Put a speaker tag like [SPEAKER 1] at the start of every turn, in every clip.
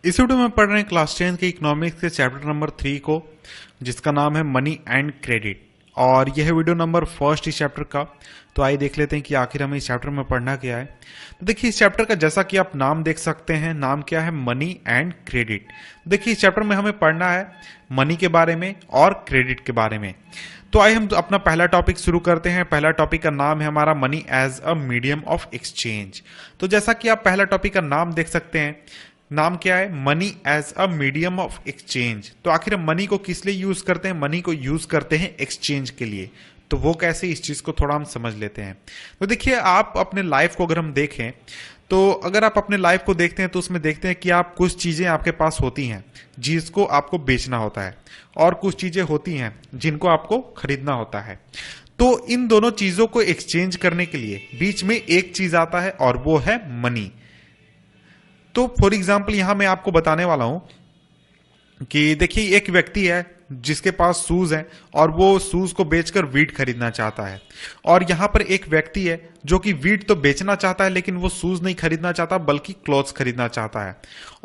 [SPEAKER 1] इस वीडियो में पढ़ रहे हैं क्लास 10 के इकोनॉमिक्स के चैप्टर नंबर 3 को, जिसका नाम है मनी एंड क्रेडिट। और यह है वीडियो नंबर फर्स्ट इस चैप्टर का। तो आइए देख लेते हैं कि आखिर हमें इस चैप्टर में पढ़ना क्या है। तो देखिए, इस चैप्टर का जैसा कि आप नाम देख सकते हैं, नाम क्या है? Money and credit. देखिए, इस चैप्टर में हमें पढ़ना है मनी के बारे में और क्रेडिट के बारे में। तो आइए हम अपना पहला टॉपिक शुरू करते हैं। पहला टॉपिक का नाम है हमारा money as a medium of exchange. तो जैसा कि आप पहला टॉपिक का नाम देख सकते हैं, नाम क्या है? Money as a medium of exchange. तो आखिर हम मनी को किस लिए यूज करते हैं? मनी को यूज करते हैं एक्सचेंज के लिए। तो वो कैसे, इस चीज को थोड़ा हम समझ लेते हैं। तो देखिए, आप अपने लाइफ को अगर हम देखें, तो अगर आप अपने लाइफ को देखते हैं तो उसमें देखते हैं कि आप कुछ चीजें आपके पास होती हैं जिसको आपको बेचना होता है, और कुछ चीजें होती हैं जिनको आपको खरीदना होता है। तो इन दोनों चीजों को एक्सचेंज करने के लिए बीच में एक चीज आता है और वो है मनी। तो फॉर एग्जाम्पल यहां मैं आपको बताने वाला हूं कि देखिए, एक व्यक्ति है जिसके पास शूज है और वो शूज को बेचकर वीट खरीदना चाहता है। और यहां पर एक व्यक्ति है जो कि वीट तो बेचना चाहता है, लेकिन वो शूज नहीं खरीदना चाहता बल्कि क्लॉथ्स खरीदना चाहता है।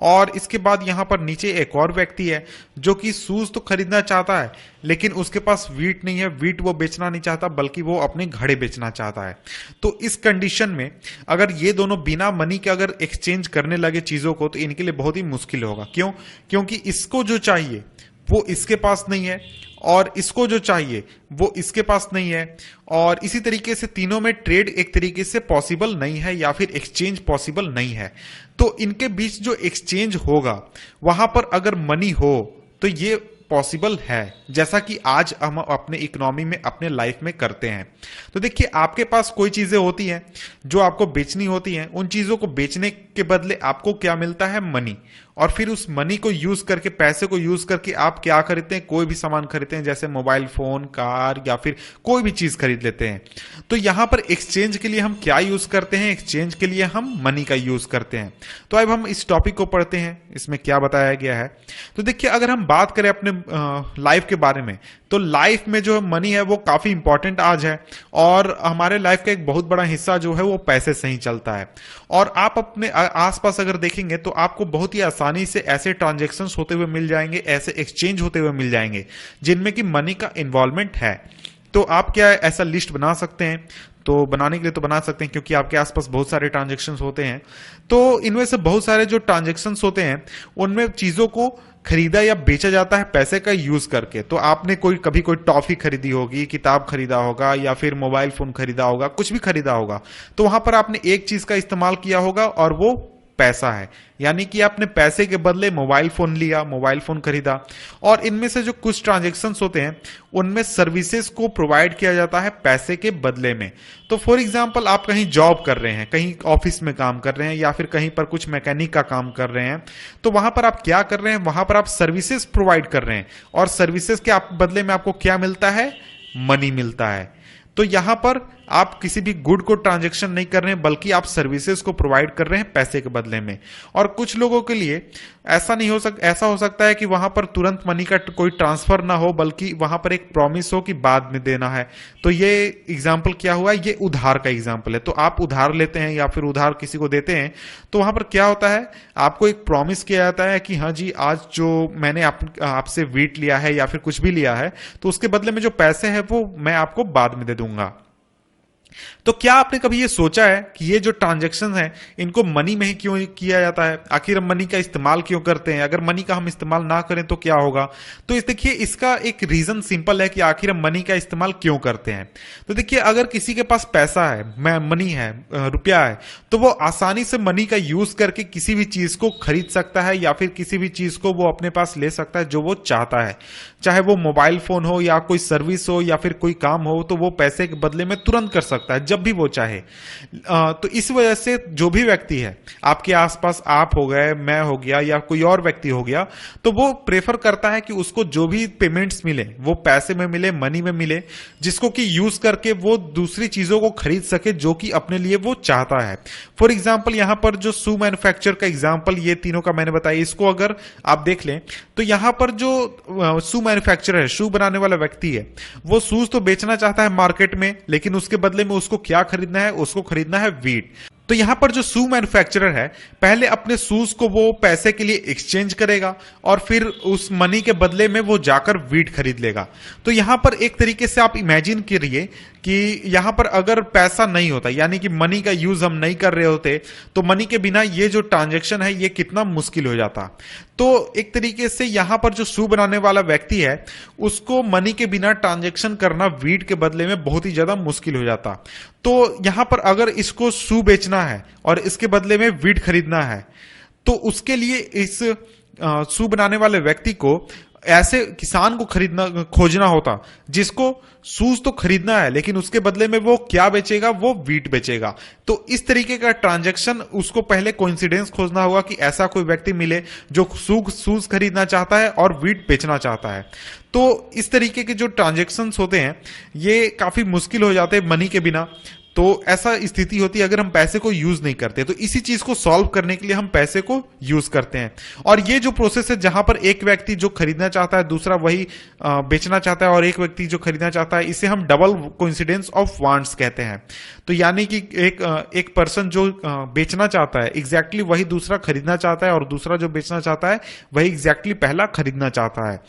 [SPEAKER 1] और इसके बाद यहां पर नीचे एक और व्यक्ति है जो कि शूज तो खरीदना चाहता है, लेकिन उसके पास वीट नहीं है, वीट वो बेचना नहीं चाहता बल्कि वो अपने घड़े बेचना चाहता है। तो इस कंडीशन में अगर ये दोनों बिना मनी के अगर एक्सचेंज करने लगे चीजों को, तो इनके लिए बहुत ही मुश्किल होगा। क्यों? क्योंकि इसको जो चाहिए वो इसके पास नहीं है, और इसको जो चाहिए वो इसके पास नहीं है, और इसी तरीके से तीनों में ट्रेड एक तरीके से पॉसिबल नहीं है, या फिर एक्सचेंज पॉसिबल नहीं है। तो इनके बीच जो एक्सचेंज होगा वहां पर अगर मनी हो तो ये पॉसिबल है, जैसा कि आज हम अपने इकोनॉमी में, अपने लाइफ में करते हैं। तो देखिए, आपके पास कोई चीजें होती हैं जो आपको बेचनी होती हैं, उन चीजों को बेचने के बदले आपको क्या मिलता है? मनी। और फिर उस मनी को यूज करके, पैसे को यूज करके आप क्या खरीदते हैं? कोई भी सामान खरीदते हैं, जैसे मोबाइल फोन, कार, या फिर कोई भी चीज खरीद लेते हैं। तो यहां पर एक्सचेंज के लिए हम क्या यूज करते हैं? एक्सचेंज के लिए हम मनी का यूज करते हैं। तो अब हम इस टॉपिक को पढ़ते हैं, इसमें क्या बताया गया है। तो देखिए, अगर हम बात करें अपने लाइफ के बारे में, तो लाइफ में जो मनी है वो काफी इंपॉर्टेंट आज है, और हमारे लाइफ का एक बहुत बड़ा हिस्सा जो है वो पैसे से ही चलता है। और आप अपने आसपास अगर देखेंगे तो आपको बहुत ही आसानी से ऐसे ट्रांजैक्शंस होते हुए मिल जाएंगे, ऐसे एक्सचेंज होते हुए मिल जाएंगे जिनमें कि मनी का इन्वॉल्वमेंट है। तो आप क्या ऐसा लिस्ट बना सकते हैं? तो बनाने के लिए तो बना सकते हैं, क्योंकि आपके आसपास बहुत सारे ट्रांजैक्शंस होते हैं। तो इनमें से बहुत सारे जो ट्रांजैक्शंस होते हैं उनमें चीजों को खरीदा या बेचा जाता है पैसे का यूज करके। तो आपने कभी कोई टॉफी खरीदी होगी, किताब खरीदा होगा, या फिर मोबाइल फोन खरीदा होगा, कुछ भी खरीदा होगा, तो वहां पर आपने एक चीज का इस्तेमाल किया होगा और वो पैसा है। यानी कि आपने पैसे के बदले मोबाइल फोन लिया, मोबाइल फोन खरीदा। और इनमें से जो कुछ ट्रांजैक्शंस होते हैं उनमें सर्विसेज को प्रोवाइड किया जाता है पैसे के बदले में। तो फॉर एग्जांपल, आप कहीं जॉब कर रहे हैं, कहीं ऑफिस में काम कर रहे हैं, या फिर कहीं पर कुछ मैकेनिक का काम कर रहे हैं, तो वहां पर आप क्या कर रहे हैं? वहां पर आप सर्विसेज प्रोवाइड कर रहे हैं, और सर्विसेज के बदले में आपको क्या मिलता है? मनी मिलता है। तो यहां पर आप किसी भी गुड को ट्रांजैक्शन नहीं कर रहे हैं, बल्कि आप सर्विसेज को प्रोवाइड कर रहे हैं पैसे के बदले में। और कुछ लोगों के लिए ऐसा हो सकता है कि वहां पर तुरंत मनी का कोई ट्रांसफर ना हो, बल्कि वहां पर एक प्रॉमिस हो कि बाद में देना है। तो ये एग्जाम्पल क्या हुआ? ये उधार का एग्जाम्पल है। तो आप उधार लेते हैं या फिर उधार किसी को देते हैं, तो वहां पर क्या होता है? आपको एक प्रॉमिस किया जाता है कि हाँ जी, आज जो मैंने आपसे वीट लिया है या फिर कुछ भी लिया है, तो उसके बदले में जो पैसे हैं वो मैं आपको बाद में दे दूंगा। तो क्या आपने कभी ये सोचा है कि ये जो ट्रांजैक्शन है इनको मनी में ही क्यों किया जाता है? आखिर हम मनी का इस्तेमाल क्यों करते हैं? अगर मनी का हम इस्तेमाल ना करें तो क्या होगा? तो देखिए, इसका एक रीजन सिंपल है कि आखिर हम मनी का इस्तेमाल क्यों करते हैं। तो देखिए, अगर किसी के पास पैसा है, मनी है, रुपया है, तो वो आसानी से मनी का यूज करके किसी भी चीज को खरीद सकता है, या फिर किसी भी चीज को वो अपने पास ले सकता है जो वो चाहता है। चाहे वो मोबाइल फोन हो, या कोई सर्विस हो, या फिर कोई काम हो, तो वो पैसे के बदले में तुरंत कर सकता है जब भी वो चाहे। तो इस वजह से जो भी व्यक्ति है आपके आसपास, आप हो गए, मैं हो गया, या कोई और व्यक्ति हो गया, तो वो प्रेफर करता है कि उसको जो भी पेमेंट्स मिले वो पैसे में मिले, मनी में मिले, जिसको कि यूज करके वो दूसरी चीजों को खरीद सके जो कि अपने लिए वो चाहता है। फॉर एग्जाम्पल, यहां पर जो शू मैन्युफैक्चर का एग्जाम्पल ये तीनों का मैंने बताया, इसको अगर आप देख लें तो यहां पर जो शू मैन्युफैक्चरर है, शू बनाने वाला व्यक्ति है, वो शूज तो बेचना चाहता है मार्केट में, लेकिन उसके बदले में उसको क्या खरीदना है? उसको खरीदना है वीट। तो यहां पर जो शू मैन्युफैक्चरर है पहले अपने शूज को वो पैसे के लिए एक्सचेंज करेगा और फिर उस मनी के बदले में वो जाकर वीट खरीद लेगा। तो यहां पर एक तरीके से आप इमेजिन करिए कि यहां पर अगर पैसा नहीं होता, यानी कि मनी का यूज हम नहीं कर रहे होते, तो मनी के बिना ये जो ट्रांजैक्शन है ये कितना मुश्किल हो जाता। तो एक तरीके से यहां पर जो शू बनाने वाला व्यक्ति है उसको मनी के बिना ट्रांजैक्शन करना वीट के बदले में बहुत ही ज्यादा मुश्किल हो जाता। तो यहां पर अगर इसको शू बेचना है और इसके बदले में वीट खरीदना है, तो उसके लिए इस शू बनाने वाले व्यक्ति को ऐसे किसान को खोजना होता जिसको शूज तो खरीदना है लेकिन उसके बदले में वो क्या बेचेगा, वो वीट बेचेगा। तो इस तरीके का ट्रांजैक्शन उसको पहले कोइंसिडेंस खोजना होगा कि ऐसा कोई व्यक्ति मिले जो शूज खरीदना चाहता है और वीट बेचना चाहता है। तो इस तरीके के जो ट्रांजैक्शंस होते हैं ये काफी मुश्किल हो जाते हैं मनी के बिना। तो ऐसा स्थिति होती है अगर हम पैसे को यूज नहीं करते। तो इसी चीज को सॉल्व करने के लिए हम पैसे को यूज करते हैं। और ये जो प्रोसेस है जहां पर एक व्यक्ति जो खरीदना चाहता है दूसरा वही बेचना चाहता है और एक व्यक्ति जो खरीदना चाहता है, इसे हम डबल कोइंसिडेंस ऑफ वांट्स कहते हैं। तो यानी कि एक पर्सन जो बेचना चाहता है एग्जैक्टली वही दूसरा खरीदना चाहता है और दूसरा जो बेचना चाहता है वही एग्जैक्टली पहला खरीदना चाहता है।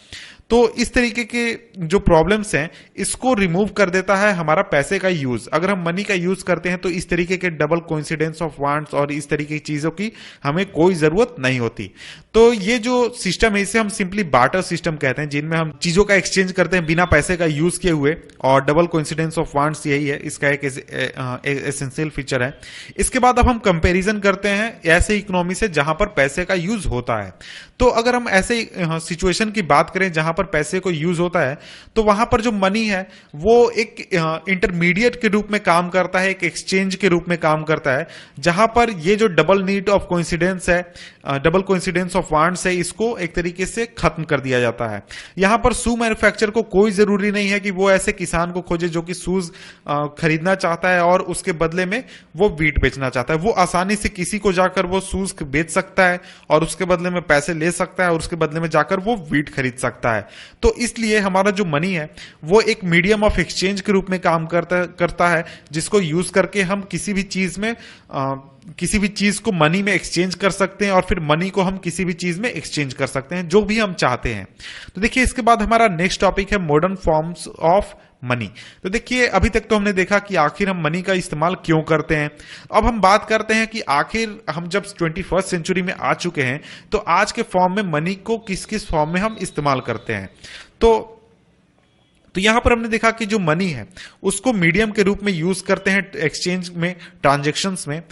[SPEAKER 1] तो इस तरीके के जो प्रॉब्लम्स हैं इसको रिमूव कर देता है हमारा पैसे का यूज। अगर हम मनी का यूज करते हैं तो इस तरीके के डबल कोइंसिडेंस ऑफ वांट्स और इस तरीके की चीजों की हमें कोई जरूरत नहीं होती। तो ये जो सिस्टम है इसे हम सिंपली बार्टर सिस्टम कहते हैं, जिनमें हम चीजों का एक्सचेंज करते हैं बिना पैसे का यूज किए हुए। और डबल कोइंसिडेंस ऑफ वांट्स यही है, इसका एक एसेंशियल फीचर है। इसके बाद अब हम कंपैरिजन करते हैं ऐसे इकोनॉमी से जहां पर पैसे का यूज होता है। तो अगर हम ऐसे सिचुएशन की बात करें जहां पर पैसे को यूज होता है, तो वहां पर जो मनी है वो एक इंटरमीडिएट के रूप में काम करता है, एक एक्सचेंज के रूप में काम करता है, जहां पर ये जो डबल नीड ऑफ कोइंसिडेंस है, डबल कोइंसिडेंस ऑफ वांट्स है, इसको एक तरीके से खत्म कर दिया जाता है। यहां पर शू मैन्युफैक्चर को कोई जरूरी नहीं है कि वो ऐसे किसान को खोजे जो कि शूज खरीदना चाहता है और उसके बदले में वो वीट बेचना चाहता है। वो आसानी से किसी को जाकर वो शूज बेच सकता है और उसके बदले में पैसे ले सकता है और उसके बदले में जाकर वो वीट खरीद सकता है। तो इसलिए हमारा जो मनी है वो एक मीडियम ऑफ एक्सचेंज के रूप में काम करता है, जिसको यूज करके हम किसी भी चीज को मनी में एक्सचेंज कर सकते हैं और फिर मनी को हम किसी भी चीज में एक्सचेंज कर सकते हैं जो भी हम चाहते हैं। तो देखिए इसके बाद हमारा नेक्स्ट टॉपिक है मॉडर्न फॉर्म्स ऑफ मनी। तो देखिए अभी तक तो हमने देखा कि आखिर हम मनी का इस्तेमाल क्यों करते हैं। अब हम बात करते हैं कि आखिर हम जब 21st सेंचुरी में आ चुके हैं तो आज के फॉर्म में मनी को किस किस फॉर्म में हम इस्तेमाल करते हैं। तो यहां पर हमने देखा कि जो मनी है उसको मीडियम के रूप में यूज करते हैं एक्सचेंज में, ट्रांजैक्शंस में।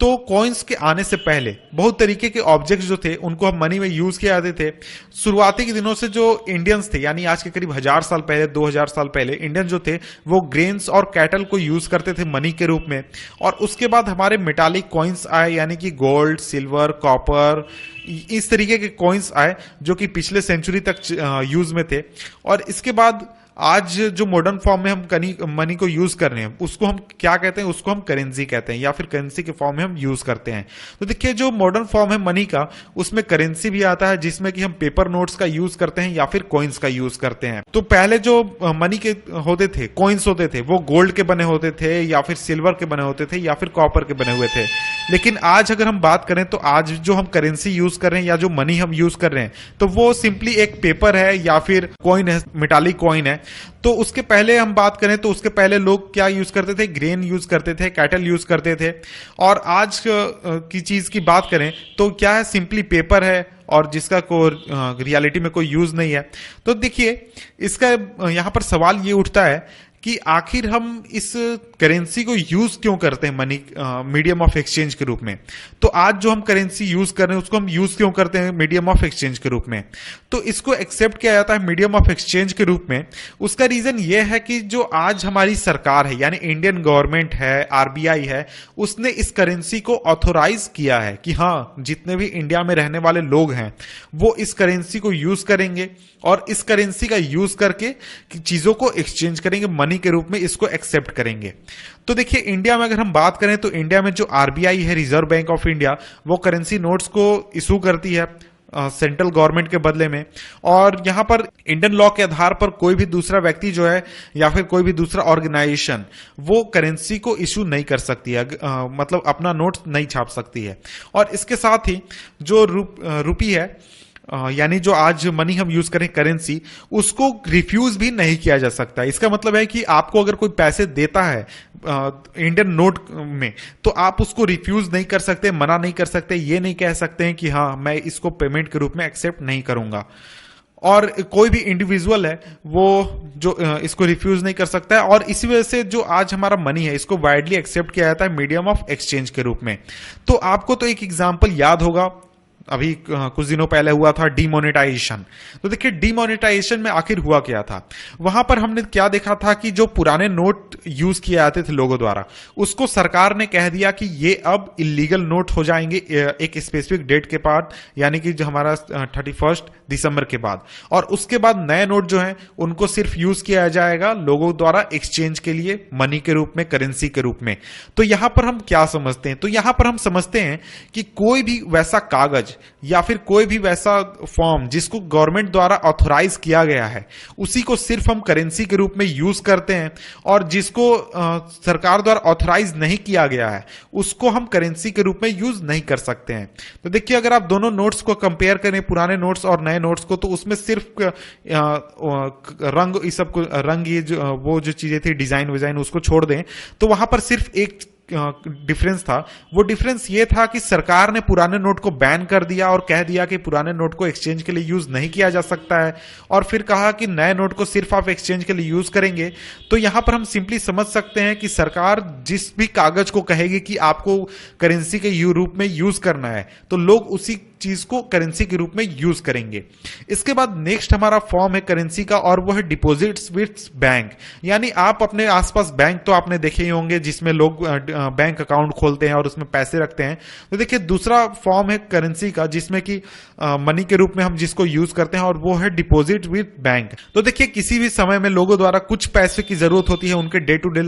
[SPEAKER 1] तो कॉइन्स के आने से पहले बहुत तरीके के ऑब्जेक्ट्स जो थे उनको हम मनी में यूज किए जाते थे। शुरुआती के दिनों से जो इंडियंस थे, यानी आज के करीब 1000 साल पहले, 2000 साल पहले इंडियन जो थे वो ग्रेन्स और कैटल को यूज करते थे मनी के रूप में। और उसके बाद हमारे मेटालिक कॉइन्स आए, यानी कि गोल्ड, सिल्वर, कॉपर, इस तरीके के कॉइन्स आए जो कि पिछले सेंचुरी तक यूज में थे। और इसके बाद आज जो मॉडर्न फॉर्म में हम मनी को यूज कर रहे हैं उसको हम क्या कहते हैं, उसको हम करेंसी कहते हैं या फिर करेंसी के फॉर्म में हम यूज करते हैं। तो देखिए जो मॉडर्न फॉर्म है मनी का उसमें करेंसी भी आता है, जिसमें कि हम पेपर नोट्स का यूज करते हैं या फिर कॉइन्स का यूज करते हैं। तो पहले जो मनी के होते थे, कॉइन्स होते थे, वो गोल्ड के बने होते थे या फिर सिल्वर के बने होते थे या फिर कॉपर के बने हुए थे। लेकिन आज अगर हम बात करें तो आज जो हम करेंसी यूज कर रहे हैं या जो मनी हम यूज कर रहे हैं तो वो सिंपली एक पेपर है या फिर कॉइन है, मेटालिक कॉइन है। तो उसके पहले हम बात करें तो उसके पहले लोग क्या यूज करते थे, ग्रेन यूज करते थे, कैटल यूज करते थे। और आज की चीज की बात करें तो क्या है, सिंपली पेपर है और जिसका रियलिटी में कोई यूज नहीं है। तो देखिए इसका यहां पर सवाल ये उठता है कि आखिर हम इस करेंसी को यूज क्यों करते हैं मनी मीडियम ऑफ एक्सचेंज के रूप में। तो आज जो हम करेंसी यूज कर रहे हैं उसको हम यूज क्यों करते हैं मीडियम ऑफ एक्सचेंज के रूप में। तो इसको एक्सेप्ट किया जाता है मीडियम ऑफ एक्सचेंज के रूप में। उसका रीजन ये है कि जो आज हमारी सरकार है यानी इंडियन गवर्नमेंट है, आरबीआई है, उसने इस करेंसी को ऑथोराइज किया है कि हाँ जितने भी इंडिया में रहने वाले लोग हैं वो इस करेंसी को यूज करेंगे और इस करेंसी का यूज करके चीजों को एक्सचेंज करेंगे, मनी के रूप में इसको एक्सेप्ट करेंगे। तो देखिए इंडिया में अगर हम बात करें तो इंडिया में जो आरबीआई है, रिजर्व बैंक ऑफ इंडिया, वो करेंसी नोट्स को इशू करती है सेंट्रल गवर्नमेंट के बदले में। और यहाँ पर इंडियन लॉ के आधार पर कोई भी दूसरा व्यक्ति जो है या फिर कोई भी दूसरा ऑर्गेनाइजेशन वो करेंसी को इशू नहीं कर सकती है, मतलब अपना नोट नहीं छाप सकती है। और इसके साथ ही जो रुपी है, यानी जो आज मनी हम यूज करें करेंसी, उसको रिफ्यूज भी नहीं किया जा सकता। इसका मतलब है कि आपको अगर कोई पैसे देता है इंडियन नोट में, तो आप उसको रिफ्यूज नहीं कर सकते, मना नहीं कर सकते, ये नहीं कह सकते हैं कि हाँ मैं इसको पेमेंट के रूप में एक्सेप्ट नहीं करूंगा। और कोई भी इंडिविजुअल है वो जो इसको रिफ्यूज नहीं कर सकता है। और इसी वजह से जो आज हमारा मनी है इसको वाइडली एक्सेप्ट किया जाता है मीडियम ऑफ एक्सचेंज के रूप में। तो आपको तो एक एग्जांपल याद होगा, अभी कुछ दिनों पहले हुआ था डीमोनेटाइजेशन। तो देखिए डीमोनेटाइजेशन में आखिर हुआ क्या था। वहां पर हमने क्या देखा था कि जो पुराने नोट यूज किए जाते थे लोगों द्वारा, उसको सरकार ने कह दिया कि ये अब इलीगल नोट हो जाएंगे एक स्पेसिफिक डेट के बाद, यानी कि जो हमारा 31 दिसंबर के बाद। और उसके बाद नए नोट जो हैं उनको सिर्फ यूज किया जाएगा लोगों द्वारा एक्सचेंज के लिए, मनी के रूप में, करेंसी के रूप में। तो यहां पर हम क्या समझते हैं, तो यहां पर हम समझते हैं कि कोई भी वैसा कागज या फिर कोई भी वैसा फॉर्म जिसको गवर्नमेंट द्वारा ऑथोराइज किया गया है, उसी को सिर्फ हम करेंसी के रूप में यूज करते हैं। और जिसको सरकार द्वारा ऑथोराइज नहीं किया गया है उसको हम करेंसी के रूप में यूज नहीं कर सकते हैं। तो देखिए अगर आप दोनों नोट्स को कंपेयर करें, पुराने नोट्स और नए नोट्स को, तो उसमें सिर्फ रंग, इस सब को रंग, ये जो वो जो चीजें थी डिजाइन विजाइन, उसको छोड़ दें तो वहां पर सिर्फ एक डिफरेंस था। वो डिफरेंस ये था कि सरकार ने पुराने नोट को बैन कर दिया और कह दिया कि पुराने नोट को एक्सचेंज के लिए यूज नहीं किया जा सकता है, और फिर कहा कि नए नोट को सिर्फ आप एक्सचेंज के लिए यूज करेंगे। तो यहां पर हम सिंपली समझ सकते हैं कि सरकार जिस भी कागज को कहेगी कि आपको करेंसी के रूप में यूज करना है, तो लोग उसी चीज को करेंसी के रूप में यूज करेंगे। इसके बाद नेक्स्ट हमारा फॉर्म है करेंसी का, और वो है डिपॉजिट्स विथ बैंक। यानी आप अपने आसपास बैंक तो आपने देखे ही होंगे जिसमें लोग बैंक अकाउंट खोलते हैं और उसमें पैसे रखते हैं। तो देखिए दूसरा फॉर्म है करेंसी का जिसमें कि मनी के रूप में हम जिसको यूज करते हैं, और वो है डिपॉजिट विथ बैंक। तो देखिए किसी भी समय में लोगों द्वारा कुछ पैसे की जरूरत होती है उनके डे टू डे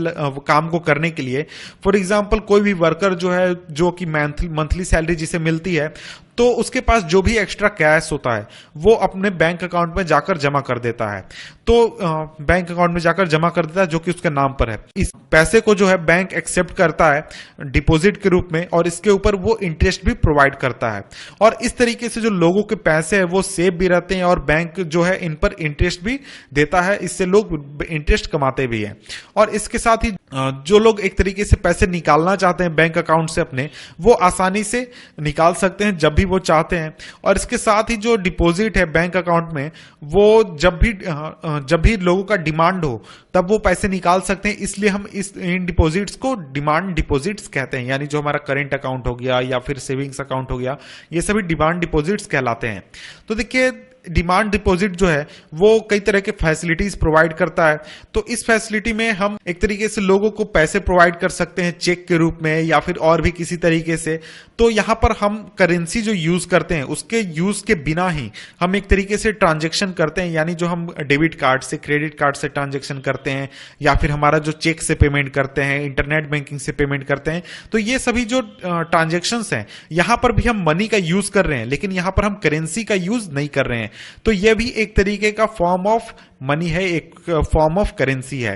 [SPEAKER 1] काम को करने के लिए। फॉर एग्जाम्पल कोई भी वर्कर जो है, जो कि मंथली सैलरी जिसे मिलती है, तो उसके पास जो भी एक्स्ट्रा कैश होता है वो अपने बैंक अकाउंट में जाकर जमा कर देता है। तो बैंक अकाउंट में जाकर जमा कर देता है जो कि उसके नाम पर है। इस पैसे को जो है बैंक एक्सेप्ट करता है डिपॉजिट के रूप में, और इसके ऊपर वो इंटरेस्ट भी प्रोवाइड करता है। और इस तरीके से जो लोगों के पैसे हैं वो सेफ भी रहते हैं, और बैंक जो है इन पर इंटरेस्ट भी देता है, इससे लोग इंटरेस्ट कमाते भी हैं। और इसके साथ ही जो लोग एक तरीके से पैसे निकालना चाहते हैं बैंक अकाउंट से अपने, वो आसानी से निकाल सकते हैं जब भी वो चाहते हैं। और इसके साथ ही जो डिपॉजिट है बैंक अकाउंट में, वो जब भी लोगों का डिमांड हो तब वो पैसे निकाल सकते हैं। इसलिए हम इन डिपॉजिट्स को डिमांड डिपॉजिट्स कहते हैं। यानी जो हमारा करेंट अकाउंट हो गया या फिर सेविंग्स अकाउंट हो गया, ये सभी डिमांड डिपॉजिट्स कहलाते हैं। तो देखिए डिमांड डिपॉजिट जो है वो कई तरह के फैसिलिटीज प्रोवाइड करता है। तो इस फैसिलिटी में हम एक तरीके से लोगों को पैसे प्रोवाइड कर सकते हैं चेक के रूप में या फिर और भी किसी तरीके से। तो यहां पर हम करेंसी जो यूज करते हैं उसके यूज के बिना ही हम एक तरीके से ट्रांजेक्शन करते हैं। यानी जो हम डेबिट कार्ड से, क्रेडिट कार्ड से ट्रांजेक्शन करते हैं, या फिर हमारा जो चेक से पेमेंट करते हैं, इंटरनेट बैंकिंग से पेमेंट करते हैं, तो ये सभी जो ट्रांजेक्शंस हैं यहां पर भी हम मनी का यूज कर रहे हैं, लेकिन यहां पर हम करेंसी का यूज नहीं कर रहे हैं। तो यह भी एक तरीके का फॉर्म ऑफ मनी है, एक फॉर्म ऑफ करेंसी है।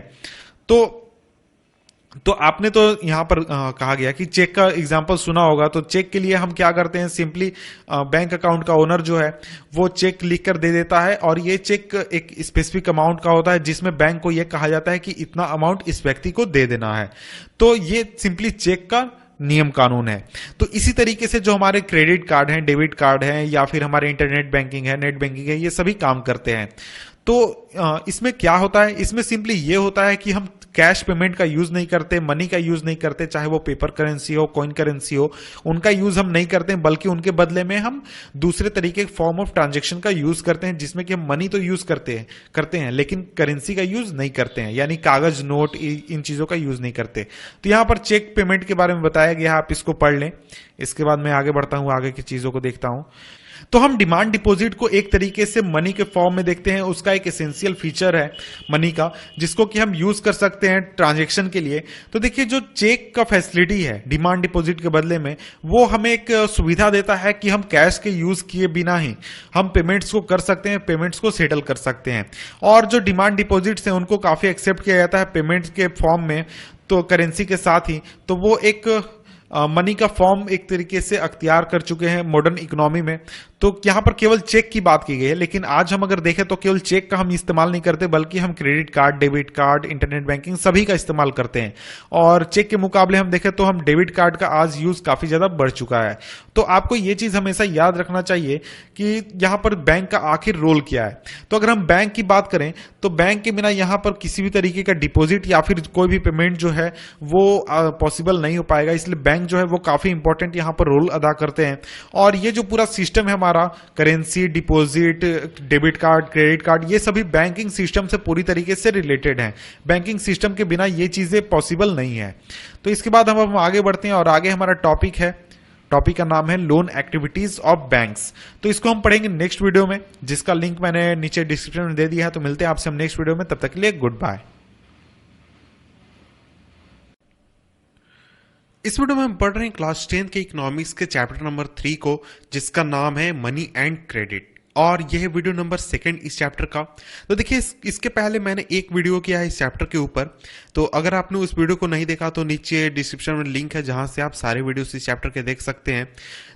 [SPEAKER 1] तो आपने तो यहां पर कहा गया कि चेक का एग्जांपल सुना होगा। तो चेक के लिए हम क्या करते हैं, सिंपली बैंक अकाउंट का ओनर जो है वो चेक लिख कर दे देता है, और ये चेक एक स्पेसिफिक अमाउंट का होता है जिसमें बैंक को यह कहा जाता है कि इतना अमाउंट इस व्यक्ति को दे देना है। तो ये सिंपली चेक का नियम कानून है। तो इसी तरीके से जो हमारे क्रेडिट कार्ड हैं, डेबिट कार्ड हैं, या फिर हमारे इंटरनेट बैंकिंग है, नेट बैंकिंग है, ये सभी काम करते हैं। तो इसमें क्या होता है, इसमें सिंपली ये होता है कि हम कैश पेमेंट का यूज नहीं करते, मनी का यूज नहीं करते, चाहे वो पेपर करेंसी हो, कॉइन करेंसी हो, उनका यूज हम नहीं करते हैं, बल्कि उनके बदले में हम दूसरे तरीके के फॉर्म ऑफ ट्रांजैक्शन का यूज करते हैं, जिसमें कि हम मनी तो यूज करते हैं लेकिन करेंसी का यूज नहीं करते हैं, यानी कागज, नोट, इन चीजों का यूज नहीं करते। तो यहां पर चेक पेमेंट के बारे में बताया गया, आप इसको पढ़ लें। इसके बाद मैं आगे बढ़ता हूं, आगे की चीजों को देखता हूं। तो हम डिमांड डिपॉजिट को एक तरीके से मनी के फॉर्म में देखते हैं। उसका एक एसेंशियल फीचर है मनी का, जिसको कि हम यूज कर सकते हैं ट्रांजैक्शन के लिए। तो देखिए, जो चेक का फैसिलिटी है डिमांड डिपॉजिट के बदले में, वो हमें एक सुविधा देता है कि हम कैश के यूज किए बिना ही हम पेमेंट्स को कर सकते हैं, पेमेंट्स को सेटल कर सकते हैं। और जो डिमांड डिपॉजिट्स हैं उनको काफी एक्सेप्ट किया जाता है पेमेंट्स के फॉर्म में, तो करेंसी के साथ ही। तो वो एक मनी का फॉर्म एक तरीके से अख्तियार कर चुके हैं मॉडर्न इकोनॉमी में। तो यहां पर केवल चेक की बात की गई है, लेकिन आज हम अगर देखें तो केवल चेक का हम इस्तेमाल नहीं करते, बल्कि हम credit card, debit card, internet banking सभी का इस्तेमाल करते हैं। और चेक के मुकाबले हम देखें तो हम डेबिट कार्ड का आज यूज काफी ज्यादा बढ़ चुका है। तो आपको ये चीज हमेशा याद रखना चाहिए कि यहां पर बैंक का आखिर रोल क्या है। तो अगर हम बैंक की बात करें तो बैंक के बिना यहां पर किसी भी तरीके का डिपॉजिट या फिर कोई भी पेमेंट जो है वो पॉसिबल नहीं हो पाएगा। इसलिए बैंक जो है वो काफी इंपॉर्टेंट यहां पर रोल अदा करते हैं। और ये जो पूरा सिस्टम है हमारा, currency, deposit, debit card, credit card, ये सभी बैंकिंग सिस्टम से पूरी तरीके से रिलेटेड हैं। बैंकिंग सिस्टम के बिना ये चीजें पॉसिबल नहीं है। तो इसके बाद हम आगे बढ़ते हैं और आगे हमारा टॉपिक है, टॉपिक का नाम है लोन एक्टिविटीज ऑफ बैंक्स। तो इसको हम पढ़ेंगे नेक्स्ट वीडियो में, जिसका लिंक मैंने नीचे डिस्क्रिप्शन में दे दिया है। तो मिलते हैं आपसे हम नेक्स्ट वीडियो में, तब तक के लिए गुड बाय। इस वीडियो में हम पढ़ रहे हैं क्लास 10 के इकोनॉमिक्स के चैप्टर नंबर 3 को, जिसका नाम है मनी एंड क्रेडिट। और यह वीडियो नंबर 2 इस चैप्टर का। तो देखिए, इसके पहले मैंने एक वीडियो किया है इस चैप्टर के ऊपर। तो अगर आपने उस वीडियो को नहीं देखा तो नीचे डिस्क्रिप्शन में लिंक है, जहां से आप सारे वीडियोस इस चैप्टर के देख सकते हैं।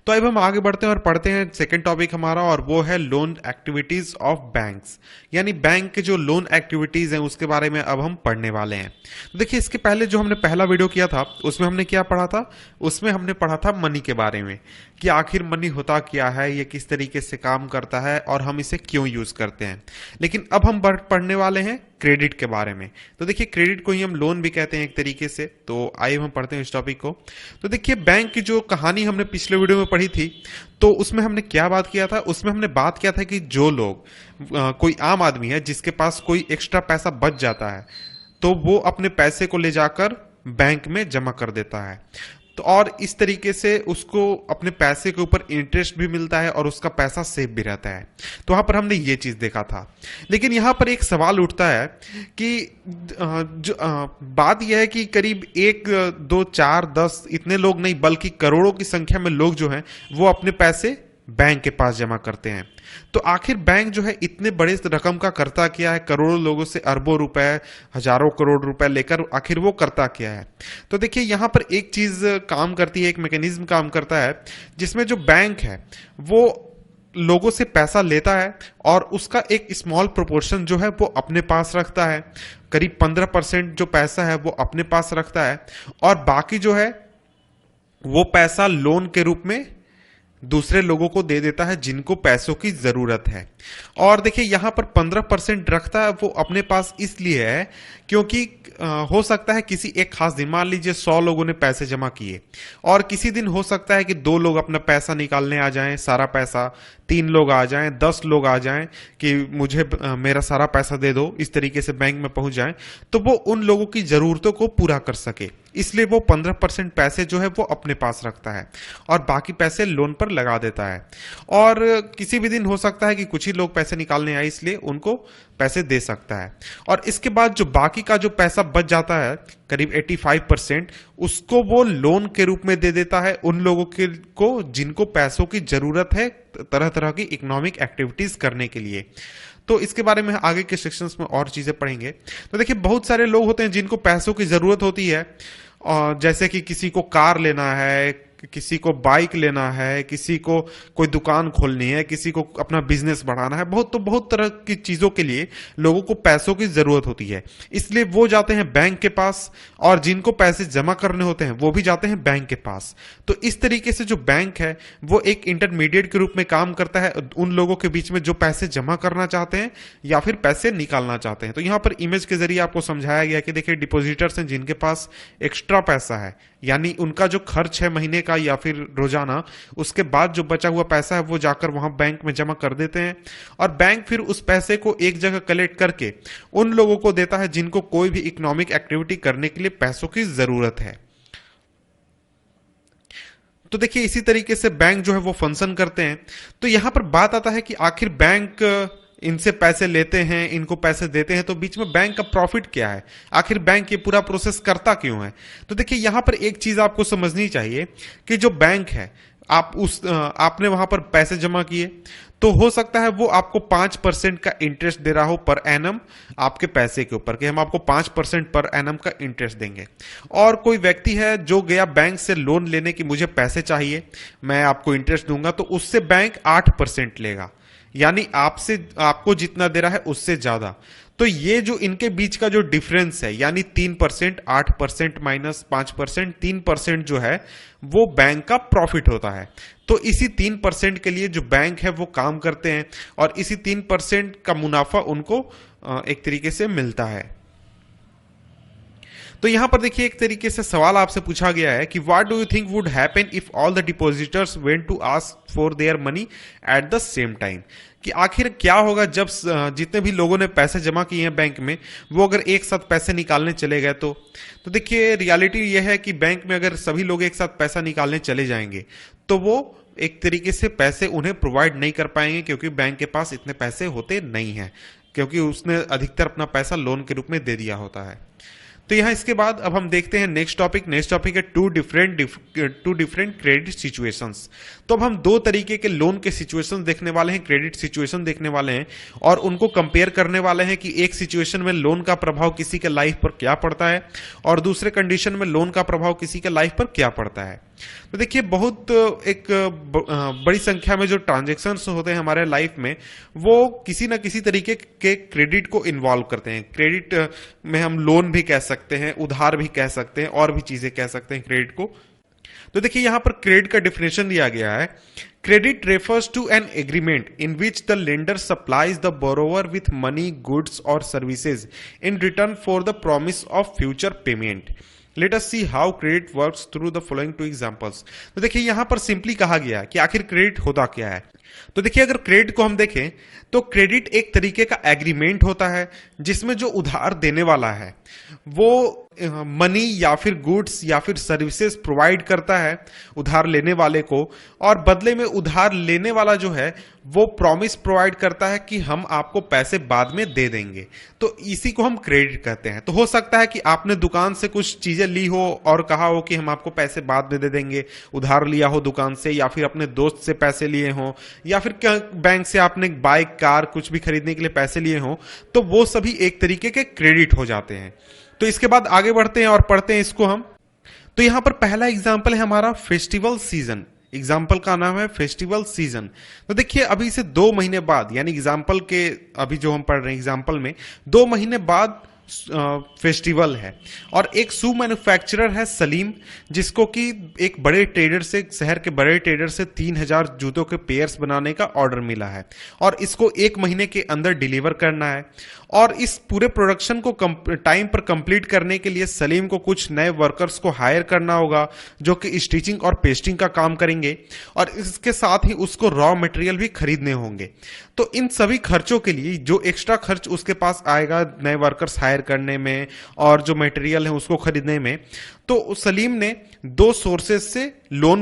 [SPEAKER 1] तो अब हम आगे बढ़ते हैं और पढ़ते हैं सेकंड टॉपिक हमारा, और वो है लोन एक्टिविटीज ऑफ बैंक्स। यानी बैंक के जो लोन एक्टिविटीज हैं उसके बारे में अब हम पढ़ने वाले हैं। तो देखिए, इसके पहले जो हमने पहला वीडियो किया था उसमें हमने क्या पढ़ा था? उसमें हमने पढ़ा था मनी के बारे में, कि आखिर मनी होता क्या है, ये किस तरीके से काम करता है और हम इसे क्यों यूज करते हैं। लेकिन अब हम पढ़ने वाले हैं क्रेडिट के बारे में। तो देखिए, क्रेडिट को ही हम लोन भी कहते हैं एक तरीके से। तो आइए हम पढ़ते हैं इस टॉपिक को। तो देखिए, बैंक की जो कहानी हमने पिछले वीडियो में पढ़ी थी, तो उसमें हमने क्या बात किया था? उसमें हमने बात किया था कि जो लोग कोई आम आदमी है जिसके पास कोई एक्स्ट्रा पैसा बच जाता है, तो वो अपने पैसे को ले जाकर बैंक में जमा कर देता है। तो और इस तरीके से उसको अपने पैसे के ऊपर इंटरेस्ट भी मिलता है और उसका पैसा सेफ भी रहता है। तो वहां पर हमने ये चीज देखा था। लेकिन यहां पर एक सवाल उठता है कि बात यह है कि करीब 1, 2, 4, 10 इतने लोग नहीं, बल्कि करोड़ों की संख्या में लोग जो हैं वो अपने पैसे बैंक के पास जमा करते हैं। तो आखिर बैंक जो है इतने बड़े रकम का करता क्या है? करोड़ों लोगों से अरबों रुपए, हजारों करोड़ रुपए लेकर आखिर वो करता क्या है? तो देखिए, यहां पर एक चीज काम करती है, एक मैकेनिज्म काम करता है, जिसमें जो बैंक है वो लोगों से पैसा लेता है और उसका एक स्मॉल प्रोपोर्शन जो है वो अपने पास रखता है। करीब 15% जो पैसा है वो अपने पास रखता है, और बाकी जो है वो पैसा लोन के रूप में दूसरे लोगों को दे देता है जिनको पैसों की जरूरत है। और देखिए, यहां पर 15% रखता है वो अपने पास इसलिए है क्योंकि हो सकता है किसी एक खास दिन, मान लीजिए 100 लोगों ने पैसे जमा किए, और किसी दिन हो सकता है कि 2 लोग अपना पैसा निकालने आ जाएं, सारा पैसा, 3 लोग आ जाएं, 10 लोग आ जाएं कि मुझे मेरा सारा पैसा दे दो, इस तरीके से बैंक में पहुंच जाएं, तो वो उन लोगों की जरूरतों को पूरा कर सके। इसलिए वो 15% पैसे जो है वो अपने पास रखता है और बाकी पैसे लोन पर लगा देता है। और किसी भी दिन हो सकता है कि कुछ ही लोग पैसे निकालने आए, इसलिए उनको पैसे दे सकता है। और इसके बाद जो बाकी का जो पैसा बच जाता है, करीब 85%, उसको वो लोन के रूप में दे देता है उन लोगों को जिनको पैसों की जरूरत है तरह तरह की इकोनॉमिक एक्टिविटीज करने के लिए। तो इसके बारे में आगे के सेक्शंस में और चीजें पढ़ेंगे। तो देखिए, बहुत सारे लोग होते हैं जिनको पैसों की जरूरत होती है, और जैसे कि किसी को कार लेना है, किसी को बाइक लेना है, किसी को कोई दुकान खोलनी है, किसी को अपना बिजनेस बढ़ाना है। बहुत तरह की चीजों के लिए लोगों को पैसों की जरूरत होती है, इसलिए वो जाते हैं बैंक के पास, और जिनको पैसे जमा करने होते हैं वो भी जाते हैं बैंक के पास। तो इस तरीके से जो बैंक है वो एक इंटरमीडिएट के रूप में काम करता है उन लोगों के बीच में जो पैसे जमा करना चाहते हैं या फिर पैसे निकालना चाहते हैं। तो यहां पर इमेज के जरिए आपको समझाया गया कि देखिए, डिपोजिटर्स हैं जिनके पास एक्स्ट्रा पैसा है, यानी उनका जो खर्च है महीने का या फिर रोजाना, उसके बाद जो बचा हुआ पैसा है वो जाकर वहां बैंक में जमा कर देते हैं, और बैंक फिर उस पैसे को एक जगह कलेक्ट करके उन लोगों को देता है जिनको कोई भी इकोनॉमिक एक्टिविटी करने के लिए पैसों की जरूरत है। तो देखिए इसी तरीके से बैंक जो है वो फंक्शन करते हैं। तो यहां पर बात आता है कि आखिर बैंक इनसे पैसे लेते हैं, इनको पैसे देते हैं, तो बीच में बैंक का प्रॉफिट क्या है, आखिर बैंक ये पूरा प्रोसेस करता क्यों है। तो देखिए यहां पर एक चीज आपको समझनी चाहिए कि जो बैंक है, आपने वहां पर पैसे जमा किए, तो हो सकता है वो आपको 5% का इंटरेस्ट दे रहा हो पर एनम आपके पैसे के ऊपर, कि हम आपको 5% पर एनम का इंटरेस्ट देंगे। और कोई व्यक्ति है जो गया बैंक से लोन लेने की, मुझे पैसे चाहिए, मैं आपको इंटरेस्ट दूंगा, तो उससे बैंक 8% लेगा, यानी आपको जितना दे रहा है उससे ज्यादा। तो ये जो इनके बीच का जो डिफरेंस है, यानी 3%, 8% माइनस 5%, 3% जो है वो बैंक का प्रॉफिट होता है। तो इसी 3% के लिए जो बैंक है वो काम करते हैं, और इसी 3% का मुनाफा उनको एक तरीके से मिलता है। तो यहां पर देखिए एक तरीके से सवाल आपसे पूछा गया है कि what do you think would happen if all the depositors went to ask for their money at the same time, कि आखिर क्या होगा जब जितने भी लोगों ने पैसे जमा किए हैं बैंक में, वो अगर एक साथ पैसे निकालने चले गए तो देखिए रियलिटी यह है कि बैंक में अगर सभी लोग एक साथ पैसा निकालने चले जाएंगे तो वो एक तरीके से पैसे उन्हें प्रोवाइड नहीं कर पाएंगे, क्योंकि बैंक के पास इतने पैसे होते नहीं हैं, क्योंकि उसने अधिकतर अपना पैसा लोन के रूप में दे दिया होता है। तो यहां इसके बाद अब हम देखते हैं नेक्स्ट टॉपिक है टू डिफरेंट क्रेडिट सिचुएशंस। तो अब हम दो तरीके के लोन के सिचुएशन देखने वाले हैं, क्रेडिट सिचुएशन देखने वाले हैं, और उनको कंपेयर करने वाले हैं कि एक सिचुएशन में लोन का प्रभाव किसी के लाइफ पर क्या पड़ता है और दूसरे कंडीशन में लोन का प्रभाव किसी के लाइफ पर क्या पड़ता है। तो देखिए बहुत एक बड़ी संख्या में जो ट्रांजेक्शन्स होते हैं हमारे लाइफ में, वो किसी ना किसी तरीके के क्रेडिट को इन्वॉल्व करते हैं। क्रेडिट में हम लोन भी कह सकते हैं, उधार भी कह सकते हैं, और भी चीजें कह सकते हैं क्रेडिट को। तो देखिए यहां पर क्रेडिट का डिफिनेशन दिया गया है, credit refers to an agreement in which the lender supplies the borrower with money, goods और services in return for the promise of future payment. Let us see how credit works through the following two examples. तो देखिए यहां पर simply कहा गया है कि आखिर क्रेडिट होता क्या है। तो देखिए अगर क्रेडिट को हम देखें तो क्रेडिट एक तरीके का एग्रीमेंट होता है जिसमें जो उधार देने वाला है वो मनी या फिर गुड्स या फिर सर्विसेज प्रोवाइड करता है उधार लेने वाले को, और बदले में उधार लेने वाला जो है वो प्रॉमिस प्रोवाइड करता है कि हम आपको पैसे बाद में दे देंगे। तो इसी को हम क्रेडिट कहते हैं। तो हो सकता है कि आपने दुकान से कुछ चीजें ली हो और कहा हो कि हम आपको पैसे बाद में दे देंगे, उधार लिया हो दुकान से, या फिर अपने दोस्त से पैसे लिए हो, या फिर बैंक से आपने बाइक, कार कुछ भी खरीदने के लिए पैसे लिए हो, तो वो सभी एक तरीके के क्रेडिट हो जाते हैं। तो इसके बाद आगे बढ़ते हैं और पढ़ते हैं इसको हम। तो यहां पर पहला एग्जाम्पल है हमारा फेस्टिवल सीजन। एग्जाम्पल का नाम है फेस्टिवल सीजन। तो देखिए अभी से 2 महीने बाद, यानी एग्जाम्पल के अभी जो हम पढ़ रहे हैं एग्जाम्पल में 2 महीने बाद फेस्टिवल है, और एक शू मैन्युफैक्चरर है सलीम, जिसको कि एक बड़े ट्रेडर से, शहर के बड़े ट्रेडर से 3000 जूतों के पेयर्स बनाने का ऑर्डर मिला है, और इसको 1 महीने के अंदर डिलीवर करना है। और इस पूरे प्रोडक्शन को टाइम पर कंप्लीट करने के लिए सलीम को कुछ नए वर्कर्स को हायर करना होगा जो कि स्टिचिंग और पेस्टिंग का काम करेंगे, और इसके साथ ही उसको रॉ मटेरियल भी खरीदने होंगे। तो इन सभी खर्चों के लिए जो एक्स्ट्रा खर्च उसके पास आएगा नए वर्कर्स हायर करने में और जो मटेरियल है उसको खरीदने में, तो सलीम ने 2 सोर्सेज से लोन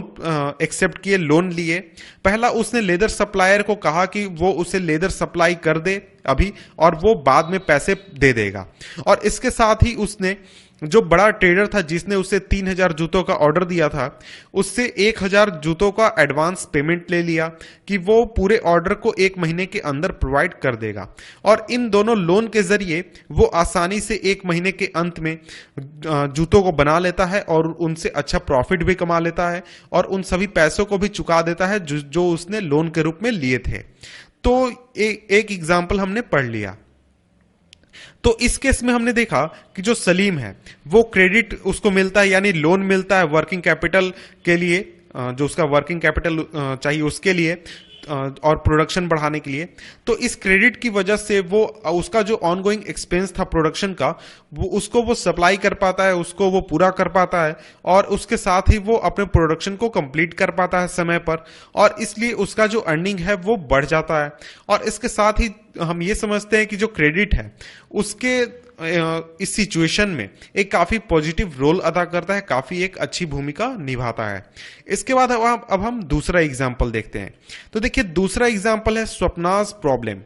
[SPEAKER 1] एक्सेप्ट किए, लोन लिए। पहला, उसने लेदर सप्लायर को कहा कि वो उसे लेदर सप्लाई कर दे अभी, और वो बाद में पैसे दे देगा। और इसके साथ ही उसने जो बड़ा ट्रेडर था जिसने उसे 3000 जूतों का ऑर्डर दिया था, उससे 1000 जूतों का एडवांस पेमेंट ले लिया कि वो पूरे ऑर्डर को 1 महीने के अंदर प्रोवाइड कर देगा। और इन दोनों लोन के जरिए वो आसानी से 1 महीने के अंत में जूतों को बना लेता है और उनसे अच्छा प्रॉफिट भी कमा लेता है, और उन सभी पैसों को भी चुका देता है जो उसने लोन के रूप में लिए थे। तो एक एग्जाम्पल हमने पढ़ लिया। तो इस केस में हमने देखा कि जो सलीम है वो क्रेडिट उसको मिलता है, यानी लोन मिलता है वर्किंग कैपिटल के लिए, जो उसका वर्किंग कैपिटल चाहिए उसके लिए और प्रोडक्शन बढ़ाने के लिए। तो इस क्रेडिट की वजह से वो उसका जो ऑनगोइंग एक्सपेंस था प्रोडक्शन का, वो सप्लाई कर पाता है, उसको वो पूरा कर पाता है, और उसके साथ ही वो अपने प्रोडक्शन को कंप्लीट कर पाता है समय पर, और इसलिए उसका जो अर्निंग है वो बढ़ जाता है। और इसके साथ ही हम ये समझते हैं कि जो क्रेडिट है उसके इस सिचुएशन में एक काफी पॉजिटिव रोल अदा करता है, काफी एक अच्छी भूमिका निभाता है। इसके बाद अब हम दूसरा एग्जाम्पल देखते हैं। तो देखिए दूसरा एग्जाम्पल है स्वप्नाज प्रॉब्लम।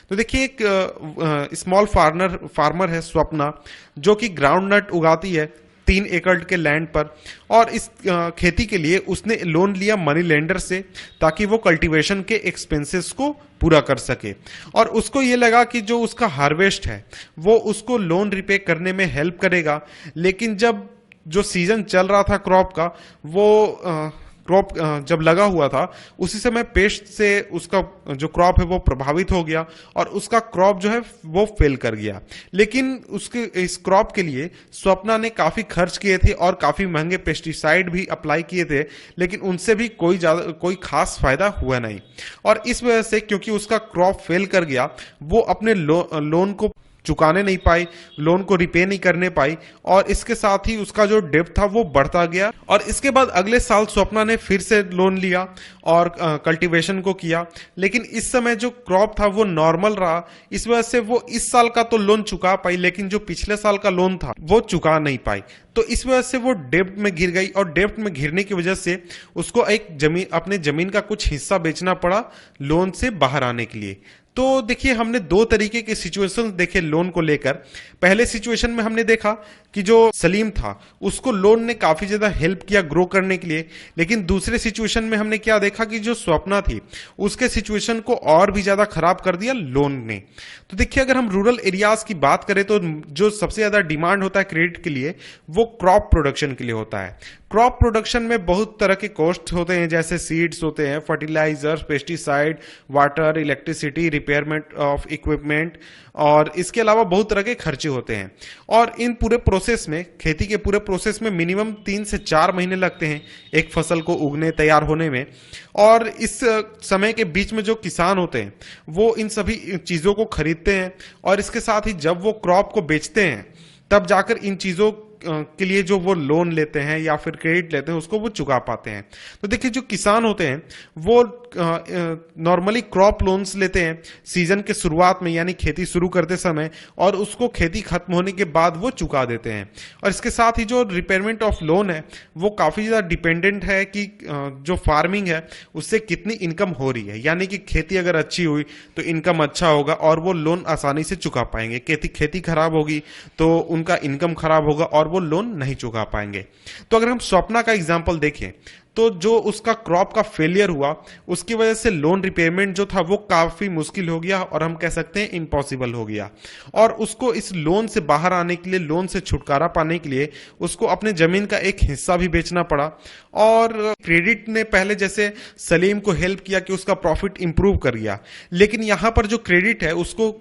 [SPEAKER 1] तो देखिए एक स्मॉल फार्मर है स्वप्ना, जो कि ग्राउंड नट उगाती है 3 एकड़ के लैंड पर, और इस खेती के लिए उसने लोन लिया मनी लेंडर से, ताकि वो कल्टीवेशन के एक्सपेंसेस को पूरा कर सके। और उसको ये लगा कि जो उसका हार्वेस्ट है वो उसको लोन रिपे करने में हेल्प करेगा। लेकिन जब जो सीजन चल रहा था क्रॉप का, वो क्रॉप जब लगा हुआ था उसी समय पेस्ट से उसका जो क्रॉप है वो प्रभावित हो गया और उसका क्रॉप जो है वो फेल कर गया। लेकिन उसके इस क्रॉप के लिए स्वप्ना ने काफी खर्च किए थे और काफी महंगे पेस्टिसाइड भी अप्लाई किए थे, लेकिन उनसे भी कोई खास फायदा हुआ नहीं। और इस वजह से, क्योंकि उसका क्रॉप फेल कर गया, वो अपने लोन को चुकाने नहीं पाई, लोन को रिपे नहीं करने पाई, और इसके साथ ही उसका जो डेब्ट था वो बढ़ता गया। और इसके बाद अगले साल स्वप्ना ने फिर से लोन लिया और कल्टीवेशन को किया, लेकिन इस समय जो क्रॉप था वो नॉर्मल रहा। इस वजह से वो इस साल का तो लोन चुका पाई, लेकिन जो पिछले साल का लोन था वो चुका नहीं पाई। तो इस वजह से वो डेब्ट में घिर गई, और डेब्ट में घिरने की वजह से उसको अपने जमीन का कुछ हिस्सा बेचना पड़ा लोन से बाहर आने के लिए। तो देखिए हमने 2 तरीके के सिचुएशन देखे लोन को लेकर। पहले सिचुएशन में हमने देखा कि जो सलीम था उसको लोन ने काफी ज्यादा हेल्प किया ग्रो करने के लिए, लेकिन दूसरे सिचुएशन में हमने क्या देखा कि जो स्वप्ना थी उसके सिचुएशन को और भी ज्यादा खराब कर दिया लोन ने। तो देखिए अगर हम रूरल एरियाज की बात करें तो जो सबसे ज्यादा डिमांड होता है क्रेडिट के लिए वो क्रॉप प्रोडक्शन के लिए होता है। क्रॉप प्रोडक्शन में बहुत तरह के कॉस्ट होते हैं, जैसे सीड्स होते हैं, fertilizers, pesticide, water, electricity, repairment of equipment, और इसके अलावा बहुत तरह के खर्चे होते हैं। और इन पूरे प्रोसेस में, खेती के पूरे प्रोसेस में मिनिमम 3 से 4 महीने लगते हैं एक फसल को उगने तैयार होने में। और इस समय के बीच में जो किसान होते हैं वो इन सभी चीजों को खरीदते हैं, और इसके साथ ही जब वो क्रॉप को बेचते हैं तब जाकर इन चीजों के लिए जो वो लोन लेते हैं या फिर क्रेडिट लेते हैं उसको वो चुका पाते हैं। तो देखिए जो किसान होते हैं वो नॉर्मली क्रॉप लोन्स लेते हैं सीजन के शुरुआत में, यानी खेती शुरू करते समय, और उसको खेती खत्म होने के बाद वो चुका देते हैं। और इसके साथ ही जो रिपेयरमेंट ऑफ लोन है वो काफी ज्यादा डिपेंडेंट है कि जो फार्मिंग है उससे कितनी इनकम हो रही है, यानी कि खेती अगर अच्छी हुई तो इनकम अच्छा होगा और वो लोन आसानी से चुका पाएंगे। खेती खराब होगी तो उनका इनकम खराब होगा और वो लोन नहीं चुका पाएंगे। तो अगर हम स्वप्ना का एग्जांपल देखें तो जो उसका क्रॉप का फेलियर हुआ उसकी वजह से लोन रिपेमेंट जो था वो काफी मुश्किल हो गया, और हम कह सकते हैं इम्पॉसिबल हो गया। और उसको इस लोन से बाहर आने के लिए, लोन से छुटकारा पाने के लिए उसको अपने जमीन का एक हिस्सा भी बेचना पड़ा। और क्रेडिट ने पहले जैसे सलीम को हेल्प किया कि उसका प्रॉफिट इंप्रूव कर गया, लेकिन यहां पर जो क्रेडिट है उसको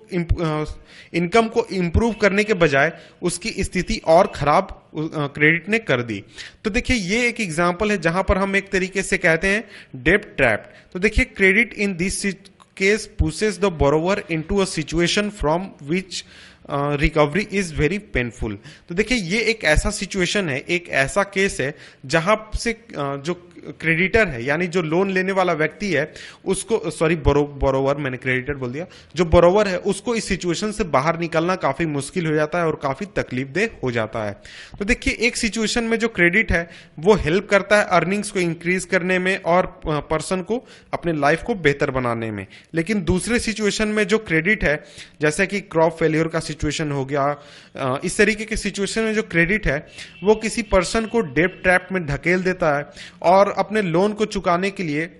[SPEAKER 1] इनकम को इंप्रूव करने के बजाय उसकी स्थिति और खराब क्रेडिट ने कर दी। तो देखिए ये एक एग्जांपल है जहां पर हम एक तरीके से कहते हैं डेब्ट ट्रैप। तो देखिए credit in this case pushes the borrower into a situation from which recovery is very painful. तो देखिए ये एक ऐसा सिचुएशन है, एक ऐसा केस है जहां से जो क्रेडिटर है यानी जो लोन लेने वाला व्यक्ति है उसको, सॉरी बोरोवर, मैंने क्रेडिटर बोल दिया, जो बोरोवर है उसको इस सिचुएशन से बाहर निकलना काफी मुश्किल हो जाता है और काफी तकलीफदेह हो जाता है। तो देखिए एक सिचुएशन में जो क्रेडिट है वो हेल्प करता है अर्निंग्स को इंक्रीज करने में और पर्सन को अपने लाइफ को बेहतर बनाने में, लेकिन दूसरे सिचुएशन में जो क्रेडिट है, जैसे कि क्रॉप फेलियर का सिचुएशन हो गया, इस तरीके के सिचुएशन में जो क्रेडिट है वो किसी पर्सन को डेब्ट ट्रैप में ढकेल देता है और अपने लोन को चुकाने के लिए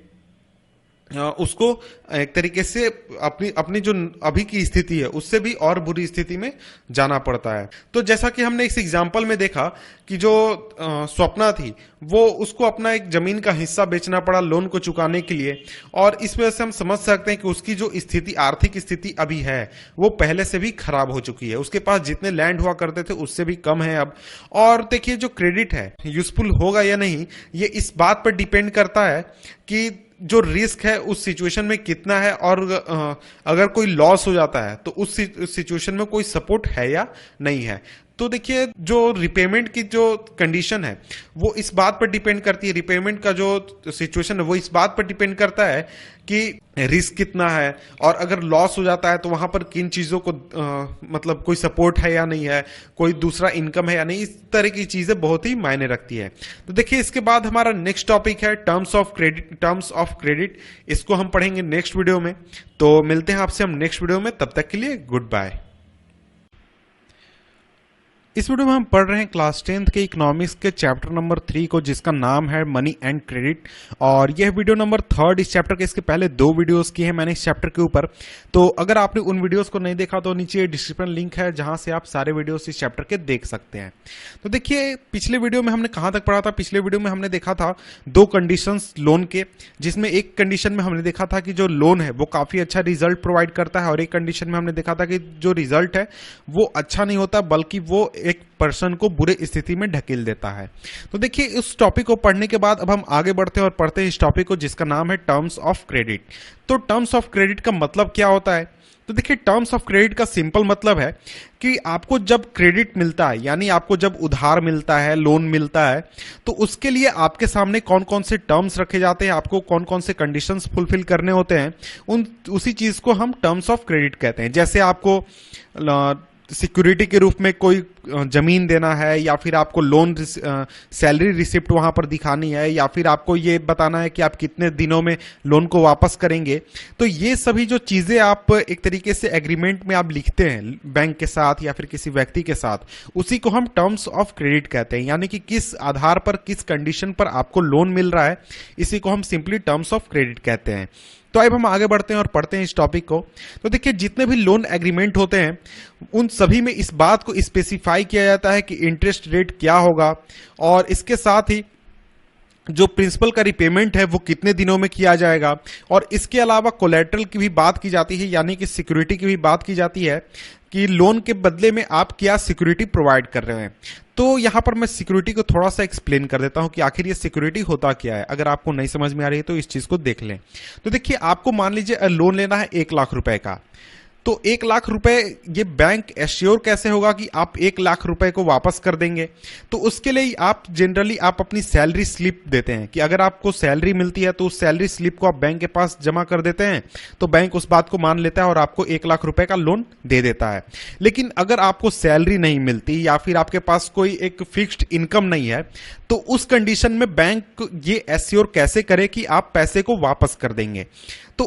[SPEAKER 1] उसको एक तरीके से अपनी जो अभी की स्थिति है उससे भी और बुरी स्थिति में जाना पड़ता है। तो जैसा कि हमने इस एग्जाम्पल में देखा कि जो स्वप्ना थी वो उसको अपना एक जमीन का हिस्सा बेचना पड़ा लोन को चुकाने के लिए, और इस वजह से हम समझ सकते हैं कि उसकी जो स्थिति, आर्थिक स्थिति अभी है वो पहले से भी खराब हो चुकी है। उसके पास जितने लैंड हुआ करते थे उससे भी कम है अब। और देखिए जो क्रेडिट है यूजफुल होगा या नहीं ये इस बात पर डिपेंड करता है कि जो रिस्क है उस सिचुएशन में कितना है, और अगर कोई लॉस हो जाता है तो उस सिचुएशन में कोई सपोर्ट है या नहीं है। तो देखिए जो रिपेमेंट की जो कंडीशन है वो इस बात पर डिपेंड करती है, रिपेमेंट का जो सिचुएशन है वो इस बात पर डिपेंड करता है कि रिस्क कितना है, और अगर लॉस हो जाता है तो वहां पर किन चीजों को मतलब कोई सपोर्ट है या नहीं है, कोई दूसरा इनकम है या नहीं, इस तरह की चीजें बहुत ही मायने रखती है। तो देखिए इसके बाद हमारा नेक्स्ट टॉपिक है terms of credit. Terms of credit इसको हम पढ़ेंगे नेक्स्ट वीडियो में। तो मिलते हैं आपसे हम नेक्स्ट वीडियो में, तब तक के लिए गुड बाय। इस वीडियो में हम पढ़ रहे हैं क्लास 10th के इकोनॉमिक्स के चैप्टर नंबर 3 को, जिसका नाम है मनी एंड क्रेडिट। और यह वीडियो नंबर 3 इस चैप्टर के। इसके पहले 2 वीडियोस किए हैं मैंने इस चैप्टर के ऊपर, तो अगर आपने उन वीडियोस को नहीं देखा तो नीचे डिस्क्रिप्शन लिंक है जहां से आप सारे वीडियोस इस चैप्टर के देख सकते हैं। तो देखिए पिछले वीडियो में हमने कहां तक पढ़ा था। पिछले वीडियो में हमने देखा था 2 कंडीशंस लोन के, जिसमें एक कंडीशन में हमने देखा था कि जो लोन है वो काफी अच्छा रिजल्ट प्रोवाइड करता है, और एक कंडीशन में हमने देखा था कि जो रिजल्ट है वो अच्छा नहीं होता बल्कि वो एक पर्सन को बुरे स्थिति में ढकेल देता है। तो देखिए इस टॉपिक को पढ़ने के बाद अब हम आगे बढ़ते हैं और पढ़ते हैं इस टॉपिक को, जिसका नाम है टर्म्स ऑफ क्रेडिट। तो टर्म्स ऑफ क्रेडिट का मतलब क्या होता है? तो देखिए टर्म्स ऑफ क्रेडिट का सिंपल मतलब है कि आपको जब क्रेडिट मिलता है, यानी आपको जब उधार मिलता है, लोन मिलता है, तो उसके लिए आपके सामने कौन कौन से टर्म्स रखे जाते हैं, आपको कौन कौन से कंडीशंस फुलफिल करने होते हैं, उसी चीज को हम टर्म्स ऑफ क्रेडिट कहते हैं। जैसे आपको सिक्योरिटी के रूप में कोई जमीन देना है, या फिर आपको लोन सैलरी रिसिप्ट वहां पर दिखानी है, या फिर आपको ये बताना है कि आप कितने दिनों में लोन को वापस करेंगे। तो ये सभी जो चीजें आप एक तरीके से एग्रीमेंट में आप लिखते हैं बैंक के साथ या फिर किसी व्यक्ति के साथ, उसी को हम टर्म्स ऑफ क्रेडिट कहते हैं। यानी कि किस आधार पर, किस कंडीशन पर आपको लोन मिल रहा है, इसी को हम सिंपली टर्म्स ऑफ क्रेडिट कहते हैं। तो अब हम आगे बढ़ते हैं और पढ़ते हैं इस टॉपिक को। तो देखिए जितने भी लोन एग्रीमेंट होते हैं उन सभी में इस बात को स्पेसिफाई किया जाता है कि इंटरेस्ट रेट क्या होगा, और इसके साथ ही जो प्रिंसिपल का रिपेमेंट है वो कितने दिनों में किया जाएगा, और इसके अलावा कोलेटरल की भी बात की जाती है, यानी कि सिक्योरिटी की भी बात की जाती है कि लोन के बदले में आप क्या सिक्योरिटी प्रोवाइड कर रहे हैं। तो यहां पर मैं सिक्योरिटी को थोड़ा सा एक्सप्लेन कर देता हूं कि आखिर ये सिक्योरिटी होता क्या है। अगर आपको नहीं समझ में आ रही है तो इस चीज को देख लें। तो देखिए आपको मान लीजिए लोन लेना है 1 लाख रुपए का, तो 1 लाख रुपए ये बैंक एश्योर कैसे होगा कि आप 1 लाख रुपए को वापस कर देंगे? तो उसके लिए आप जनरली आप अपनी सैलरी स्लिप देते हैं कि अगर आपको सैलरी मिलती है तो उस सैलरी स्लिप को आप बैंक के पास जमा कर देते हैं, तो बैंक उस बात को मान लेता है और आपको 1 लाख रुपए का लोन दे देता है। लेकिन अगर आपको सैलरी नहीं मिलती या फिर आपके पास कोई एक फिक्स्ड इनकम नहीं है, तो उस कंडीशन में बैंक ये एश्योर कैसे करे कि आप पैसे को वापस कर देंगे? तो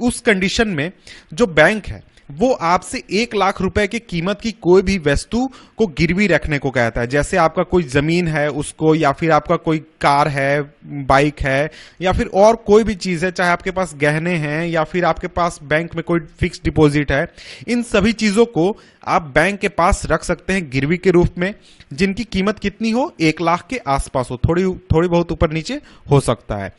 [SPEAKER 1] उस कंडीशन में जो बैंक है वो आपसे 1 लाख रुपए की कीमत की कोई भी वस्तु को गिरवी रखने को कहता है। जैसे आपका कोई जमीन है उसको, या फिर आपका कोई कार है, बाइक है, या फिर और कोई भी चीज है, चाहे आपके पास गहने हैं या फिर आपके पास बैंक में कोई फिक्स डिपॉजिट है, इन सभी चीजों को आप बैंक के पास रख सकते हैं गिरवी के रूप में, जिनकी कीमत कितनी हो, 1 लाख के आसपास हो, थोड़ी बहुत ऊपर नीचे हो सकता है।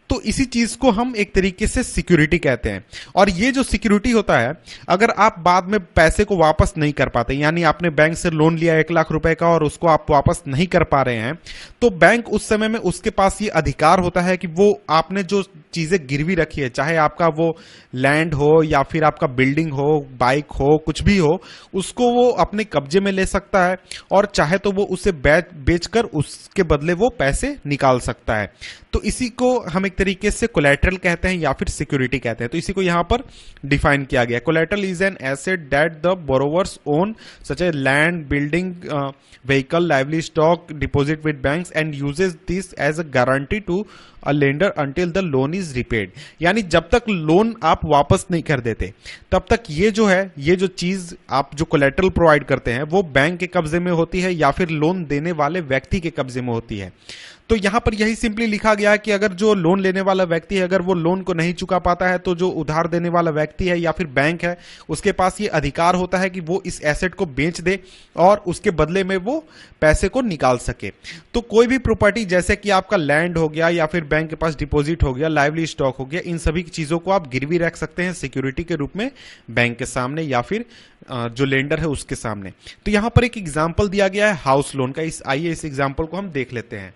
[SPEAKER 1] तो इसी चीज को हम एक तरीके से सिक्योरिटी कहते हैं। और ये जो सिक्योरिटी होता है, अगर आप बाद में पैसे को वापस नहीं कर पाते, यानी आपने बैंक से लोन लिया 1 लाख रुपए का और उसको आप वापस नहीं कर पा रहे हैं, तो बैंक उस समय में उसके पास ये अधिकार होता है कि वो आपने जो चीजें गिरवी रखी है, चाहे आपका वो लैंड हो या फिर आपका बिल्डिंग हो, बाइक हो, कुछ भी हो, उसको वो अपने कब्जे में ले सकता है, और चाहे तो वो उसे बेचकर उसके बदले वो पैसे निकाल सकता है। तो इसी को हम एक तरीके से कोलैटरल कहते हैं या फिर सिक्योरिटी कहते हैं। तो इसी को यहां पर डिफाइन किया गया। Collateral is an asset that the borrowers own such a land, building, vehicle, lively stock, deposit with banks and uses this as a guarantee to a lender until the loan is repaid. यानी जब तक loan आप वापस नहीं कर देते तब तक ये जो है, ये जो चीज आप जो कोलैटरल प्रोवाइड करते हैं वो बैंक के कब्जे में होती है या फिर लोन देने वाले व्यक्ति के कब्जे में होती है। तो यहां पर यही सिंपली लिखा गया है कि अगर जो लोन लेने वाला व्यक्ति है, अगर वो लोन को नहीं चुका पाता है, तो जो उधार देने वाला व्यक्ति है या फिर बैंक है, उसके पास ये अधिकार होता है कि वो इस एसेट को बेच दे और उसके बदले में वो पैसे को निकाल सके। तो कोई भी प्रॉपर्टी, जैसे कि आपका लैंड हो गया या फिर बैंक के पास डिपॉजिट हो गया, लाइवली स्टॉक हो गया, इन सभी चीजों को आप गिरवी रख सकते हैं सिक्योरिटी के रूप में बैंक के सामने या फिर जो लेंडर है उसके सामने। तो यहां पर एक एग्जाम्पल दिया गया है हाउस लोन का। आइए इस एग्जाम्पल को हम देख लेते हैं।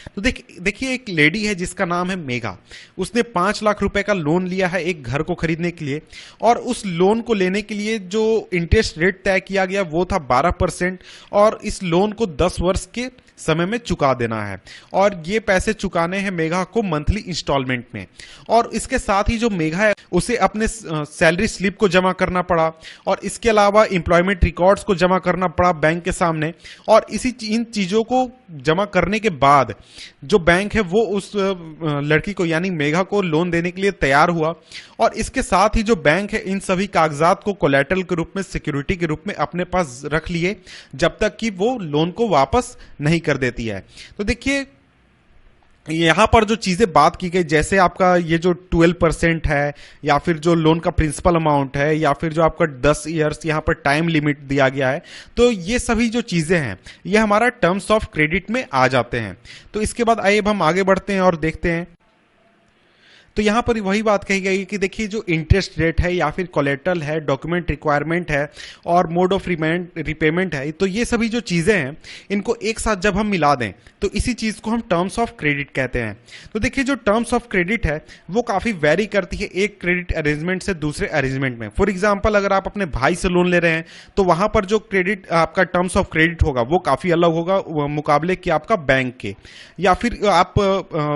[SPEAKER 1] तो देखिए एक लेडी है जिसका नाम है मेघा। उसने 5 लाख रुपए का लोन लिया है एक घर को खरीदने के लिए, और उस लोन को लेने के लिए जो इंटरेस्ट रेट तय किया गया वो था 12%, और इस लोन को 10 वर्ष के समय में चुका देना है, और ये पैसे चुकाने हैं मेघा को मंथली इंस्टॉलमेंट में। और इसके साथ ही जो मेघा है उसे अपने सैलरी स्लिप को जमा करना पड़ा, और इसके अलावा एम्प्लॉयमेंट रिकॉर्ड्स को जमा करना पड़ा बैंक के सामने। और इन चीजों को जमा करने के बाद जो बैंक है वो उस लड़की को यानी मेघा को लोन देने के लिए तैयार हुआ, और इसके साथ ही जो बैंक है इन सभी कागजात को कोलैटरल के रूप में, सिक्योरिटी के रूप में अपने पास रख लिए जब तक कि वो लोन को वापस नहीं कर देती है। तो देखिए यहां पर जो चीजें बात की गई, जैसे आपका ये जो 12% है, या फिर जो लोन का प्रिंसिपल अमाउंट है, या फिर जो आपका 10 इयर्स यहां पर टाइम लिमिट दिया गया है, तो ये सभी जो चीजें हैं ये हमारा टर्म्स ऑफ क्रेडिट में आ जाते हैं। तो इसके बाद आइए अब हम आगे बढ़ते हैं और देखते हैं। तो यहां पर वही बात कही गई कि देखिए जो इंटरेस्ट रेट है, या फिर कोलेटरल है, डॉक्यूमेंट रिक्वायरमेंट है, और मोड ऑफ रिपेमेंट है, तो ये सभी जो चीजें हैं इनको एक साथ जब हम मिला दें तो इसी चीज को हम टर्म्स ऑफ क्रेडिट कहते हैं। तो देखिए जो टर्म्स ऑफ क्रेडिट है वो काफी वेरी करती है एक क्रेडिट अरेंजमेंट से दूसरे अरेंजमेंट में। फॉर एग्जाम्पल अगर आप अपने भाई से लोन ले रहे हैं तो वहां पर जो क्रेडिट आपका टर्म्स ऑफ क्रेडिट होगा वो काफी अलग होगा मुकाबले कि आपका बैंक के, या फिर आप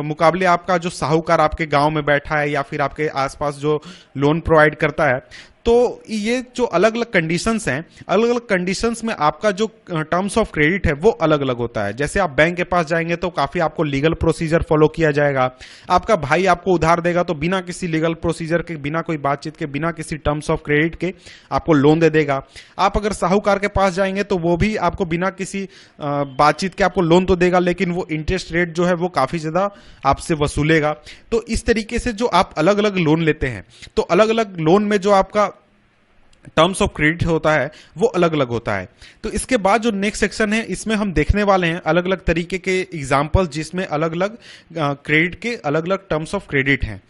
[SPEAKER 1] मुकाबले आपका जो साहूकार आपके गांव में बैठा है, या फिर आपके आसपास जो लोन प्रोवाइड करता है। तो ये जो अलग अलग कंडीशंस हैं, अलग अलग कंडीशंस में आपका जो टर्म्स ऑफ क्रेडिट है वो अलग अलग होता है। जैसे आप बैंक के पास जाएंगे तो काफी आपको लीगल प्रोसीजर फॉलो किया जाएगा। आपका भाई आपको उधार देगा तो बिना किसी लीगल प्रोसीजर के, बिना कोई बातचीत के, बिना किसी टर्म्स ऑफ क्रेडिट के आपको लोन दे देगा। आप अगर साहूकार के पास जाएंगे तो वो भी आपको बिना किसी बातचीत के आपको लोन तो देगा, लेकिन वो इंटरेस्ट रेट जो है वो काफी ज्यादा आपसे वसूलेगा। तो इस तरीके से जो आप अलग अलग लोन लेते हैं, तो अलग अलग लोन में जो आपका टर्म्स ऑफ क्रेडिट होता है वो अलग अलग होता है। तो इसके बाद जो नेक्स्ट सेक्शन है इसमें हम देखने वाले हैं अलग अलग तरीके के एग्जांपल्स जिसमें अलग अलग क्रेडिट के अलग अलग टर्म्स ऑफ क्रेडिट हैं।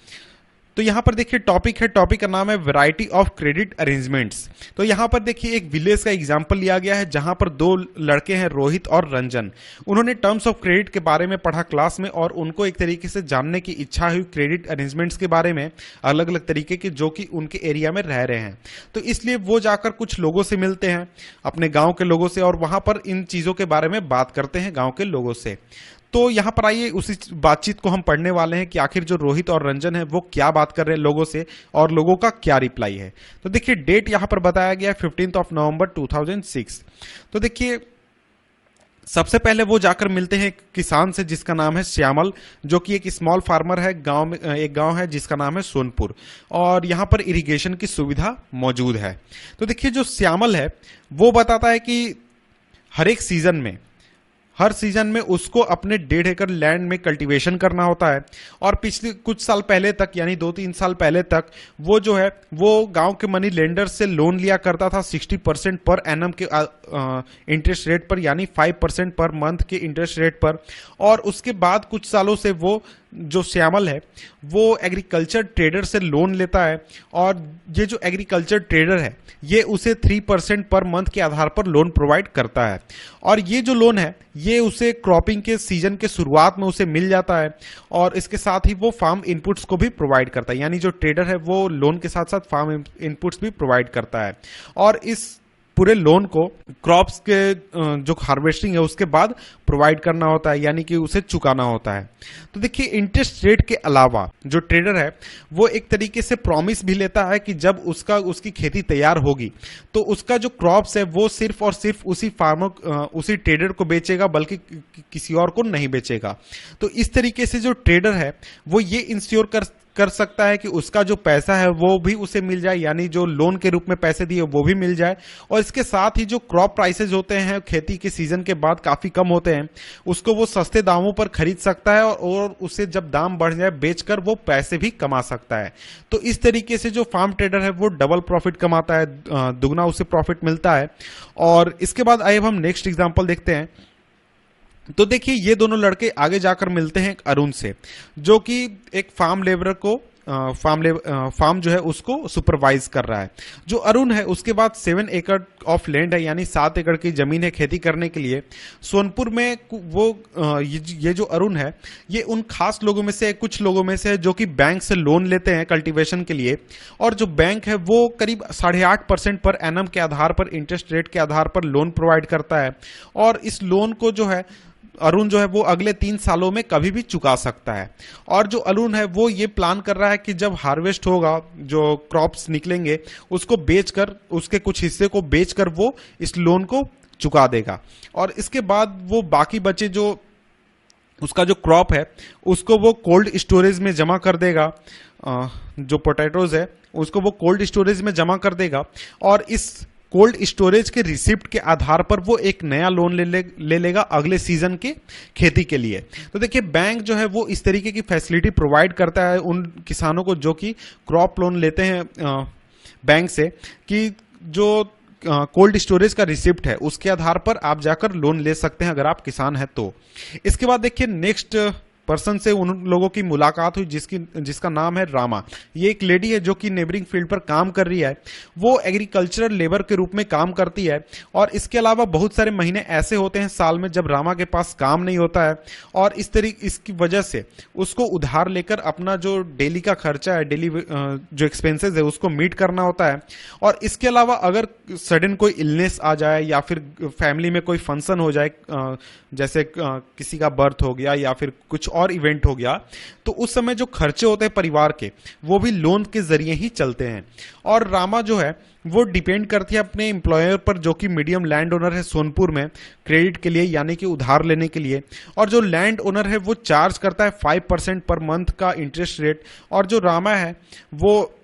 [SPEAKER 1] तो यहां पर देखिए टॉपिक है, टॉपिक का नाम है वैरायटी ऑफ क्रेडिट अरेंजमेंट्स। तो यहां पर देखिए एक विलेज का एग्जांपल लिया गया है जहां पर दो लड़के हैं रोहित और रंजन। उन्होंने टर्म्स ऑफ क्रेडिट के बारे में पढ़ा क्लास में, और उनको एक तरीके से जानने की इच्छा हुई क्रेडिट अरेंजमेंट्स के बारे में, अलग अलग तरीके के जो कि उनके एरिया में रह रहे हैं। तो इसलिए वो जाकर कुछ लोगों से मिलते हैं, अपने गाँव के लोगों से, और वहां पर इन चीजों के बारे में बात करते हैं गाँव के लोगों से। तो यहां पर आइए उसी बातचीत को हम पढ़ने वाले हैं कि आखिर जो रोहित और रंजन है वो क्या बात कर रहे हैं लोगों से, और लोगों का क्या रिप्लाई है। तो देखिए डेट यहां पर बताया गया है 15 नवंबर 2006। तो देखिए सबसे पहले वो जाकर मिलते हैं किसान से जिसका नाम है श्यामल, जो कि एक स्मॉल फार्मर है। गांव में एक गांव है जिसका नाम है सोनपुर, और यहां पर इरिगेशन की सुविधा मौजूद है। तो देखिए जो श्यामल है वो बताता है कि हर सीजन में उसको अपने 1.5 एकड़ लैंड में कल्टीवेशन करना होता है। और पिछले कुछ साल पहले तक, यानी 2-3 साल पहले तक, वो जो है वो गांव के मनी लेंडर से लोन लिया करता था 60% पर एनम के इंटरेस्ट रेट पर, यानी 5% पर मंथ के इंटरेस्ट रेट पर। और उसके बाद कुछ सालों से वो जो श्यामल है वो एग्रीकल्चर ट्रेडर से लोन लेता है, और ये जो एग्रीकल्चर ट्रेडर है ये उसे 3% पर मंथ के आधार पर लोन प्रोवाइड करता है। और ये जो लोन है ये उसे क्रॉपिंग के सीजन के शुरुआत में उसे मिल जाता है, और इसके साथ ही वो फार्म इनपुट्स को भी प्रोवाइड करता है, यानी जो ट्रेडर है वो लोन के साथ साथ फार्म इनपुट्स भी प्रोवाइड करता है। और इस पूरे लोन को क्रॉप्स के जो हार्वेस्टिंग है उसके बाद प्रोवाइड करना होता है, यानी कि उसे चुकाना होता है। तो देखिए इंटरेस्ट रेट के अलावा जो ट्रेडर है वो एक तरीके से प्रॉमिस भी लेता है कि जब उसकी खेती तैयार होगी तो उसका जो क्रॉप्स है वो सिर्फ और सिर्फ उसी फार्मर उसी ट्रेडर को बेचेगा, बल्कि किसी और को नहीं बेचेगा। तो इस तरीके से जो ट्रेडर है वो ये इंश्योर कर सकता है कि उसका जो पैसा है वो भी उसे मिल जाए, यानी जो लोन के रूप में पैसे दिए वो भी मिल जाए। और इसके साथ ही जो क्रॉप प्राइसेज होते हैं खेती के सीजन के बाद काफी कम होते हैं, उसको वो सस्ते दामों पर खरीद सकता है, और उससे जब दाम बढ़ जाए बेचकर वो पैसे भी कमा सकता है। तो इस तरीके से जो फार्म ट्रेडर है वो डबल प्रॉफिट कमाता है, दुगना उसे प्रॉफिट मिलता है। और इसके बाद आइए हम नेक्स्ट एग्जाम्पल देखते हैं। तो देखिए ये दोनों लड़के आगे जाकर मिलते हैं अरुण से, जो कि एक फार्म लेबर को फार्म जो है उसको सुपरवाइज कर रहा है। जो अरुण है उसके बाद 7 एकड़ ऑफ लैंड है, यानी 7 एकड़ की जमीन है खेती करने के लिए सोनपुर में। वो ये जो अरुण है ये उन खास लोगों में से, कुछ लोगों में से है जो कि बैंक से लोन लेते हैं कल्टीवेशन के लिए, और जो बैंक है वो करीब 8.5% पर एनम के आधार पर, इंटरेस्ट रेट के आधार पर लोन प्रोवाइड करता है। और इस लोन को जो है अरुण जो है वो अगले 3 सालों में कभी भी चुका सकता है। और जो अरुण है वो ये प्लान कर रहा है कि जब हार्वेस्ट होगा, जो क्रॉप्स निकलेंगे उसको बेचकर, उसके कुछ हिस्से को बेचकर वो इस लोन को चुका देगा। और इसके बाद वो बाकी बचे जो उसका जो क्रॉप है उसको वो कोल्ड स्टोरेज में जमा कर देगा। जो पोटैटोज है उसको वो कोल्ड स्टोरेज में जमा कर देगा, और इस कोल्ड स्टोरेज के रिसिप्ट के आधार पर वो एक नया लोन ले लेगा अगले सीजन के खेती के लिए। तो देखिए बैंक जो है वो इस तरीके की फैसिलिटी प्रोवाइड करता है उन किसानों को जो कि क्रॉप लोन लेते हैं बैंक से, कि जो कोल्ड स्टोरेज का रिसिप्ट है उसके आधार पर आप जाकर लोन ले सकते हैं अगर आप किसान हैं तो। इसके बाद देखिए नेक्स्ट पर्सन से उन लोगों की मुलाकात हुई जिसका नाम है रामा। ये एक लेडी है जो कि नेबरिंग फील्ड पर काम कर रही है। वो एग्रीकल्चरल लेबर के रूप में काम करती है, और इसके अलावा बहुत सारे महीने ऐसे होते हैं साल में जब रामा के पास काम नहीं होता है, और इसकी वजह से उसको उधार लेकर अपना जो डेली का खर्चा है, डेली जो एक्सपेंसेस है उसको मीट करना होता है। और इसके अलावा अगर सडन कोई इलनेस आ जाए या फिर फैमिली में कोई फंक्शन हो जाए, जैसे किसी का बर्थ हो गया या फिर कुछ और इवेंट हो गया, तो उस समय जो खर्चे होते हैं परिवार के वो भी लोन के जरिए ही चलते हैं। और रामा जो है वो डिपेंड करती है अपने एम्प्लॉयर पर जो कि मीडियम लैंड ओनर है सोनपुर में, क्रेडिट के लिए यानी कि उधार लेने के लिए। और जो लैंड ओनर है वो चार्ज करता है 5% पर मंथ का इंटरेस्ट रेट, और जो रामा है वो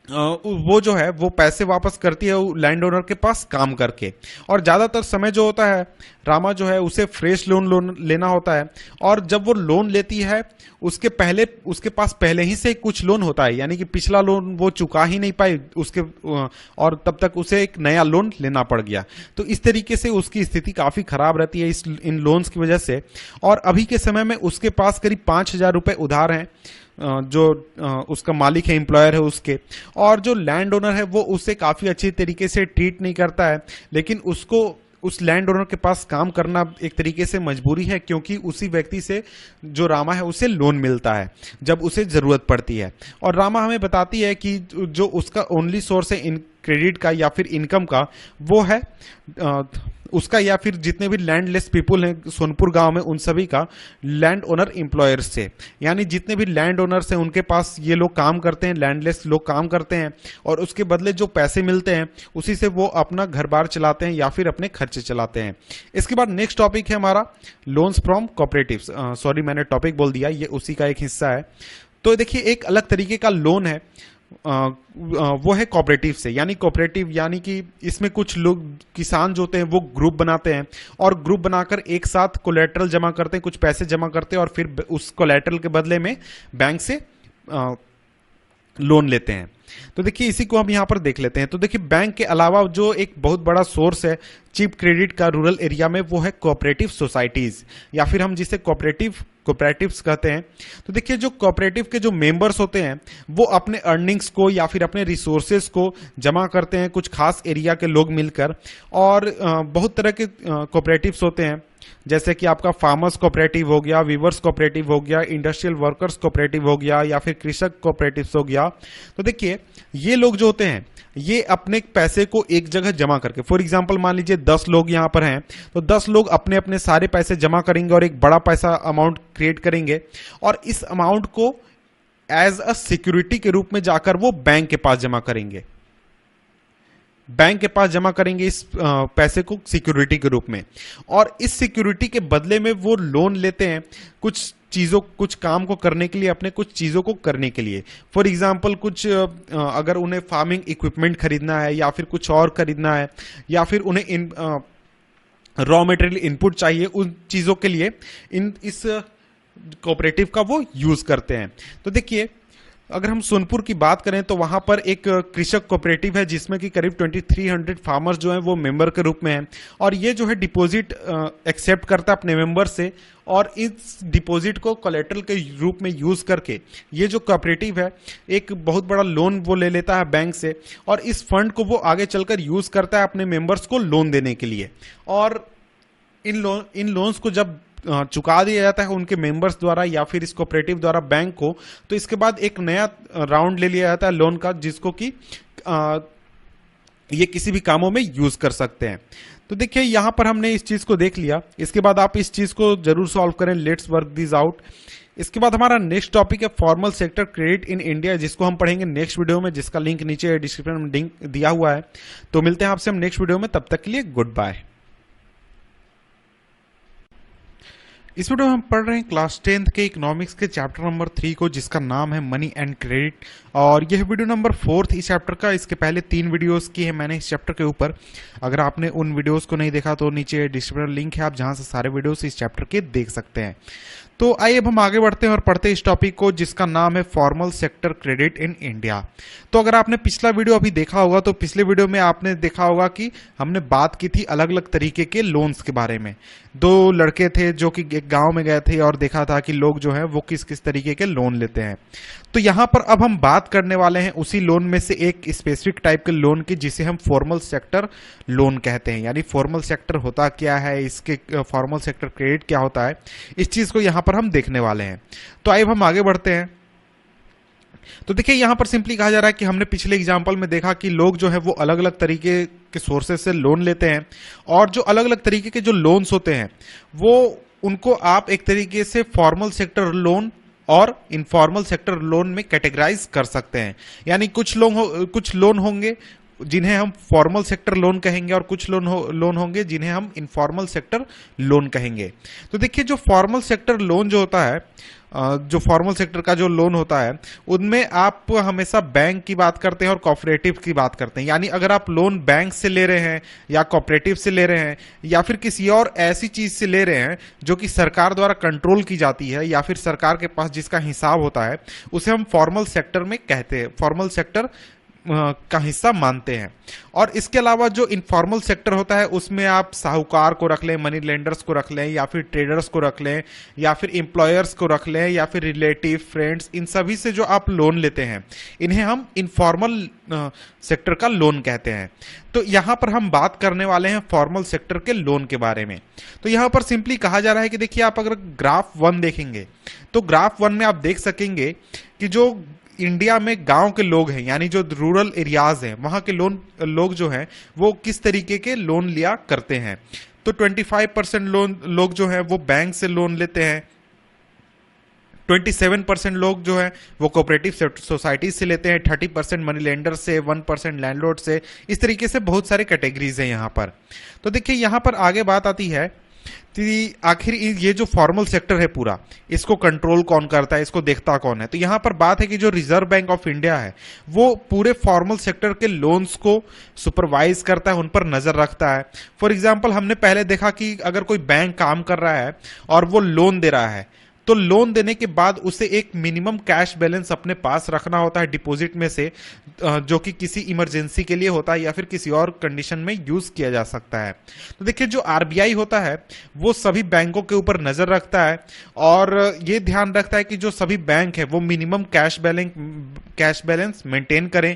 [SPEAKER 1] जो है वो पैसे वापस करती है लैंड ओनर के पास काम करके। और ज्यादातर समय जो होता है रामा जो है उसे फ्रेश लोन लेना होता है, और जब वो लोन लेती है उसके पास पहले ही से कुछ लोन होता है, यानी कि पिछला लोन वो चुका ही नहीं पाई और तब तक उसे एक नया लोन लेना पड़ गया। तो इस तरीके से उसकी स्थिति काफी खराब रहती है इन लोन्स की वजह से। और अभी के समय में उसके पास करीब 5,000 रुपए उधार हैं, जो उसका मालिक है, एम्प्लॉयर है उसके। और जो लैंड ओनर है वो उसे काफी अच्छी तरीके से ट्रीट नहीं करता है, लेकिन उसको उस लैंड ओनर के पास काम करना एक तरीके से मजबूरी है, क्योंकि उसी व्यक्ति से जो रामा है उसे लोन मिलता है जब उसे जरूरत पड़ती है। और रामा हमें बताती है कि जो उसका ओनली सोर्स है इन क्रेडिट का या फिर इनकम का वो है उसका या फिर जितने भी लैंडलेस पीपुल हैं सोनपुर गांव में उन सभी का लैंड ओनर एम्प्लॉयर्स से, यानी जितने भी लैंड ओनर्स हैं उनके पास ये लोग काम करते हैं, लैंडलेस लोग काम करते हैं, और उसके बदले जो पैसे मिलते हैं उसी से वो अपना घर बार चलाते हैं या फिर अपने खर्चे चलाते हैं। इसके बाद नेक्स्ट टॉपिक है हमारा लोन्स फ्रॉम कोऑपरेटिव्स। सॉरी मैंने टॉपिक बोल दिया, ये उसी का एक हिस्सा है। तो देखिए एक अलग तरीके का लोन है, वो है कोऑपरेटिव से, यानी कोऑपरेटिव यानी कि इसमें कुछ लोग किसान जो होते हैं वो ग्रुप बनाते हैं, और ग्रुप बनाकर एक साथ कोलेटरल जमा करते हैं, कुछ पैसे जमा करते हैं, और फिर उस कोलेटरल के बदले में बैंक से लोन लेते हैं। तो देखिए इसी को हम यहां पर देख लेते हैं। तो देखिए बैंक के अलावा जो एक बहुत बड़ा सोर्स है चीप क्रेडिट का रूरल एरिया में वो है कोऑपरेटिव सोसाइटीज, या फिर हम जिसे कोऑपरेटिव्स कहते हैं। तो देखिए जो कोऑपरेटिव के जो मेंबर्स होते हैं वो अपने अर्निंग्स को या फिर अपने रिसोर्सेज को जमा करते हैं कुछ खास एरिया के लोग मिलकर। और बहुत तरह के कोऑपरेटिव्स होते हैं, जैसे कि आपका फार्मर्स कोऑपरेटिव हो गया, वीवर्स कोऑपरेटिव हो गया, इंडस्ट्रियल वर्कर्स कोऑपरेटिव हो गया, या फिर कृषक कोऑपरेटिव्स हो गया। तो देखिए ये लोग जो होते हैं ये अपने पैसे को एक जगह जमा करके, फॉर एग्जांपल मान लीजिए 10 लोग यहां पर हैं, तो 10 लोग अपने अपने सारे पैसे जमा करेंगे और एक बड़ा पैसा अमाउंट क्रिएट करेंगे, और इस अमाउंट को एज अ सिक्योरिटी के रूप में जाकर वो बैंक के पास जमा करेंगे, बैंक के पास जमा करेंगे इस पैसे को सिक्योरिटी के रूप में। और इस सिक्योरिटी के बदले में वो लोन लेते हैं कुछ काम को करने के लिए, अपने कुछ चीजों को करने के लिए। फॉर एग्जांपल कुछ अगर उन्हें फार्मिंग इक्विपमेंट खरीदना है या फिर कुछ और खरीदना है, या फिर उन्हें रॉ मटेरियल इनपुट चाहिए, उन चीजों के लिए इस कोऑपरेटिव का वो यूज करते हैं। तो देखिए अगर हम सोनपुर की बात करें तो वहां पर एक कृषक कोऑपरेटिव है जिसमें कि करीब 2300 फार्मर्स जो हैं वो मेंबर के रूप में हैं, और ये जो है डिपॉजिट एक्सेप्ट करता है अपने मेंबर से, और इस डिपॉजिट को कोलेटरल के रूप में यूज करके ये जो कोऑपरेटिव है एक बहुत बड़ा लोन वो ले लेता है बैंक से, और इस फंड को वो आगे चलकर यूज करता है अपने मेंबर्स को लोन देने के लिए। और इन लोन्स को जब चुका दिया जाता है उनके मेंबर्स द्वारा या फिर इस कोऑपरेटिव द्वारा बैंक को, तो इसके बाद एक नया राउंड ले लिया जाता है लोन का, जिसको कि ये किसी भी कामों में यूज कर सकते हैं। तो देखिए यहां पर हमने इस चीज को देख लिया, इसके बाद आप इस चीज को जरूर सॉल्व करें। Let's work this out. इसके बाद हमारा नेक्स्ट टॉपिक है formal sector credit in India, जिसको हम पढ़ेंगे नेक्स्ट वीडियो में, जिसका लिंक नीचे डिस्क्रिप्शन में लिंक दिया हुआ है। तो मिलते हैं आपसे हम नेक्स्ट वीडियो में, तब तक के लिए गुड बाय। इस वीडियो में हम पढ़ रहे हैं क्लास 10th के इकोनॉमिक्स के चैप्टर नंबर 3 को, जिसका नाम है मनी एंड क्रेडिट, और यह वीडियो नंबर 4th इस चैप्टर का। इसके पहले 3 वीडियोस की है मैंने इस चैप्टर के ऊपर। अगर आपने उन वीडियोस को नहीं देखा तो नीचे डिस्क्रिप्शन लिंक है, आप जहां से सारे वीडियोस इस चैप्टर के देख सकते हैं। तो आइए अब हम आगे बढ़ते हैं और पढ़ते हैं इस टॉपिक को, जिसका नाम है formal sector credit in India. तो अगर आपने पिछला वीडियो अभी देखा होगा तो पिछले वीडियो में आपने देखा होगा कि हमने बात की थी अलग अलग तरीके के लोन्स के बारे में। 2 लड़के थे जो कि एक गांव में गए थे और देखा था कि लोग जो हैं वो किस किस तरीके के लोन लेते हैं। तो यहां पर अब हम बात करने वाले हैं उसी लोन में से एक स्पेसिफिक टाइप के लोन की, जिसे हम फॉर्मल सेक्टर लोन कहते हैं। यानी फॉर्मल सेक्टर होता क्या है, इसके फॉर्मल सेक्टर क्रेडिट क्या होता है, इस चीज को यहां पर हम देखने वाले हैं। तो आइए हम आगे बढ़ते हैं। तो देखिए यहां पर सिंपली कहा जा रहा है कि हमने पिछले एग्जांपल में देखा कि लोग जो है वो अलग अलग तरीके के सोर्सेस से लोन लेते हैं, और जो अलग अलग तरीके के जो लोन्स होते हैं वो उनको आप एक तरीके से फॉर्मल सेक्टर लोन और इनफॉर्मल सेक्टर लोन में कैटेगराइज कर सकते हैं। यानी कुछ लोन होंगे जिन्हें हम फॉर्मल सेक्टर लोन कहेंगे, और कुछ लोन होंगे जिन्हें हम इनफॉर्मल सेक्टर लोन कहेंगे। तो देखिए जो फॉर्मल सेक्टर लोन जो होता है, जो फॉर्मल सेक्टर का जो लोन होता है, उनमें आप हमेशा बैंक की बात करते हैं और कोऑपरेटिव की बात करते हैं। यानी अगर आप लोन बैंक से ले रहे हैं या कोऑपरेटिव से ले रहे हैं या फिर किसी और ऐसी चीज से ले रहे हैं जो कि सरकार द्वारा कंट्रोल की जाती है या फिर सरकार के पास जिसका हिसाब होता है, उसे हम फॉर्मल सेक्टर में कहते हैं, फॉर्मल सेक्टर का हिस्सा मानते हैं। और इसके अलावा जो इनफॉर्मल सेक्टर होता है उसमें आप साहूकार को रख लें, मनी लेंडर्स को रख लें, या फिर ट्रेडर्स को रख लें, या फिर एम्प्लॉयर्स को रख लें, या फिर रिलेटिव, फ्रेंड्स, इन सभी से जो आप लोन लेते हैं इन्हें हम इनफॉर्मल सेक्टर का लोन कहते हैं। तो यहां पर हम बात करने वाले हैं फॉर्मल सेक्टर के लोन के बारे में। तो यहां पर सिंपली कहा जा रहा है कि देखिए आप अगर ग्राफ 1 देखेंगे तो ग्राफ 1 में आप देख सकेंगे कि जो इंडिया में गांव के लोग हैं, यानी जो रूरल एरियाज हैं, वहां के लोग जो हैं वो किस तरीके के लोन लिया करते हैं। तो 25% लोग जो हैं वो बैंक से लोन लेते हैं, 27% लोग जो है वो कोऑपरेटिव सोसाइटी से लेते हैं, 30% मनी लेंडर से, 1% लैंडलॉर्ड से। इस तरीके से बहुत सारे कैटेगरीज हैं यहाँ पर। तो देखिए यहाँ पर आगे बात आती है कि आखिर ये जो फॉर्मल सेक्टर है पूरा, इसको कंट्रोल कौन करता है, इसको देखता कौन है। तो यहां पर बात है कि जो रिजर्व बैंक ऑफ इंडिया है वो पूरे फॉर्मल सेक्टर के लोन्स को सुपरवाइज करता है, उन पर नजर रखता है। फॉर एग्जांपल हमने पहले देखा कि अगर कोई बैंक काम कर रहा है और वो लोन दे रहा है, तो लोन देने के बाद उसे एक मिनिमम कैश बैलेंस अपने पास रखना होता है डिपॉजिट में से, जो कि किसी इमरजेंसी के लिए होता है या फिर किसी और कंडीशन में यूज किया जा सकता है। तो देखिए जो आरबीआई होता है वो सभी बैंकों के ऊपर नजर रखता है और ये ध्यान रखता है कि जो सभी बैंक है वो मिनिमम कैश बैलेंस मेंटेन करें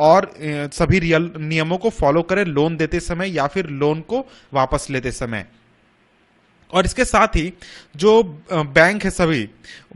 [SPEAKER 1] और सभी रियल नियमों को फॉलो करें लोन देते समय या फिर लोन को वापस लेते समय। और इसके साथ ही जो बैंक है सभी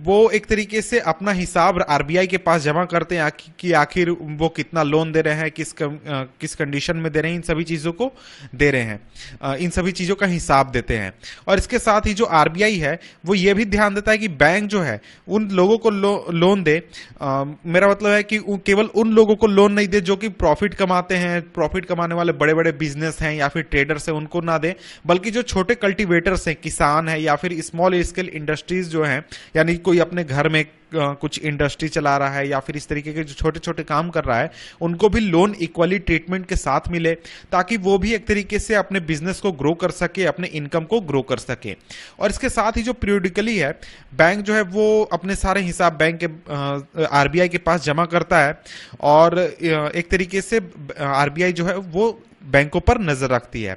[SPEAKER 1] वो एक तरीके से अपना हिसाब आरबीआई के पास जमा करते हैं कि आखिर वो कितना लोन दे रहे हैं, किस कंडीशन में दे रहे हैं, इन सभी चीजों को दे रहे हैं, इन सभी चीजों का हिसाब देते हैं। और इसके साथ ही जो आरबीआई है वो ये भी ध्यान देता है कि बैंक जो है उन लोगों को लोन दे, मेरा मतलब है कि केवल उन लोगों को लोन नहीं दे जो कि प्रॉफिट कमाते हैं, प्रॉफिट कमाने वाले बड़े बड़े बिजनेस हैं या फिर ट्रेडर्स हैं, उनको ना दे, बल्कि जो छोटे कल्टिवेटर्स हैं, किसान है या फिर स्मॉल स्केल इंडस्ट्रीज जो हैं, यानी कोई अपने घर में कुछ इंडस्ट्री चला रहा है या फिर इस तरीके के जो छोटे छोटे काम कर रहा है, उनको भी लोन इक्वली ट्रीटमेंट के साथ मिले, ताकि वो भी एक तरीके से अपने बिजनेस को ग्रो कर सके, अपने इनकम को ग्रो कर सके। और इसके साथ ही जो पीरियडिकली है, बैंक जो है वो अपने सारे हिसाब बैंक के आरबीआई के पास जमा करता है, और एक तरीके से आरबीआई जो है वो बैंकों पर नजर रखती है।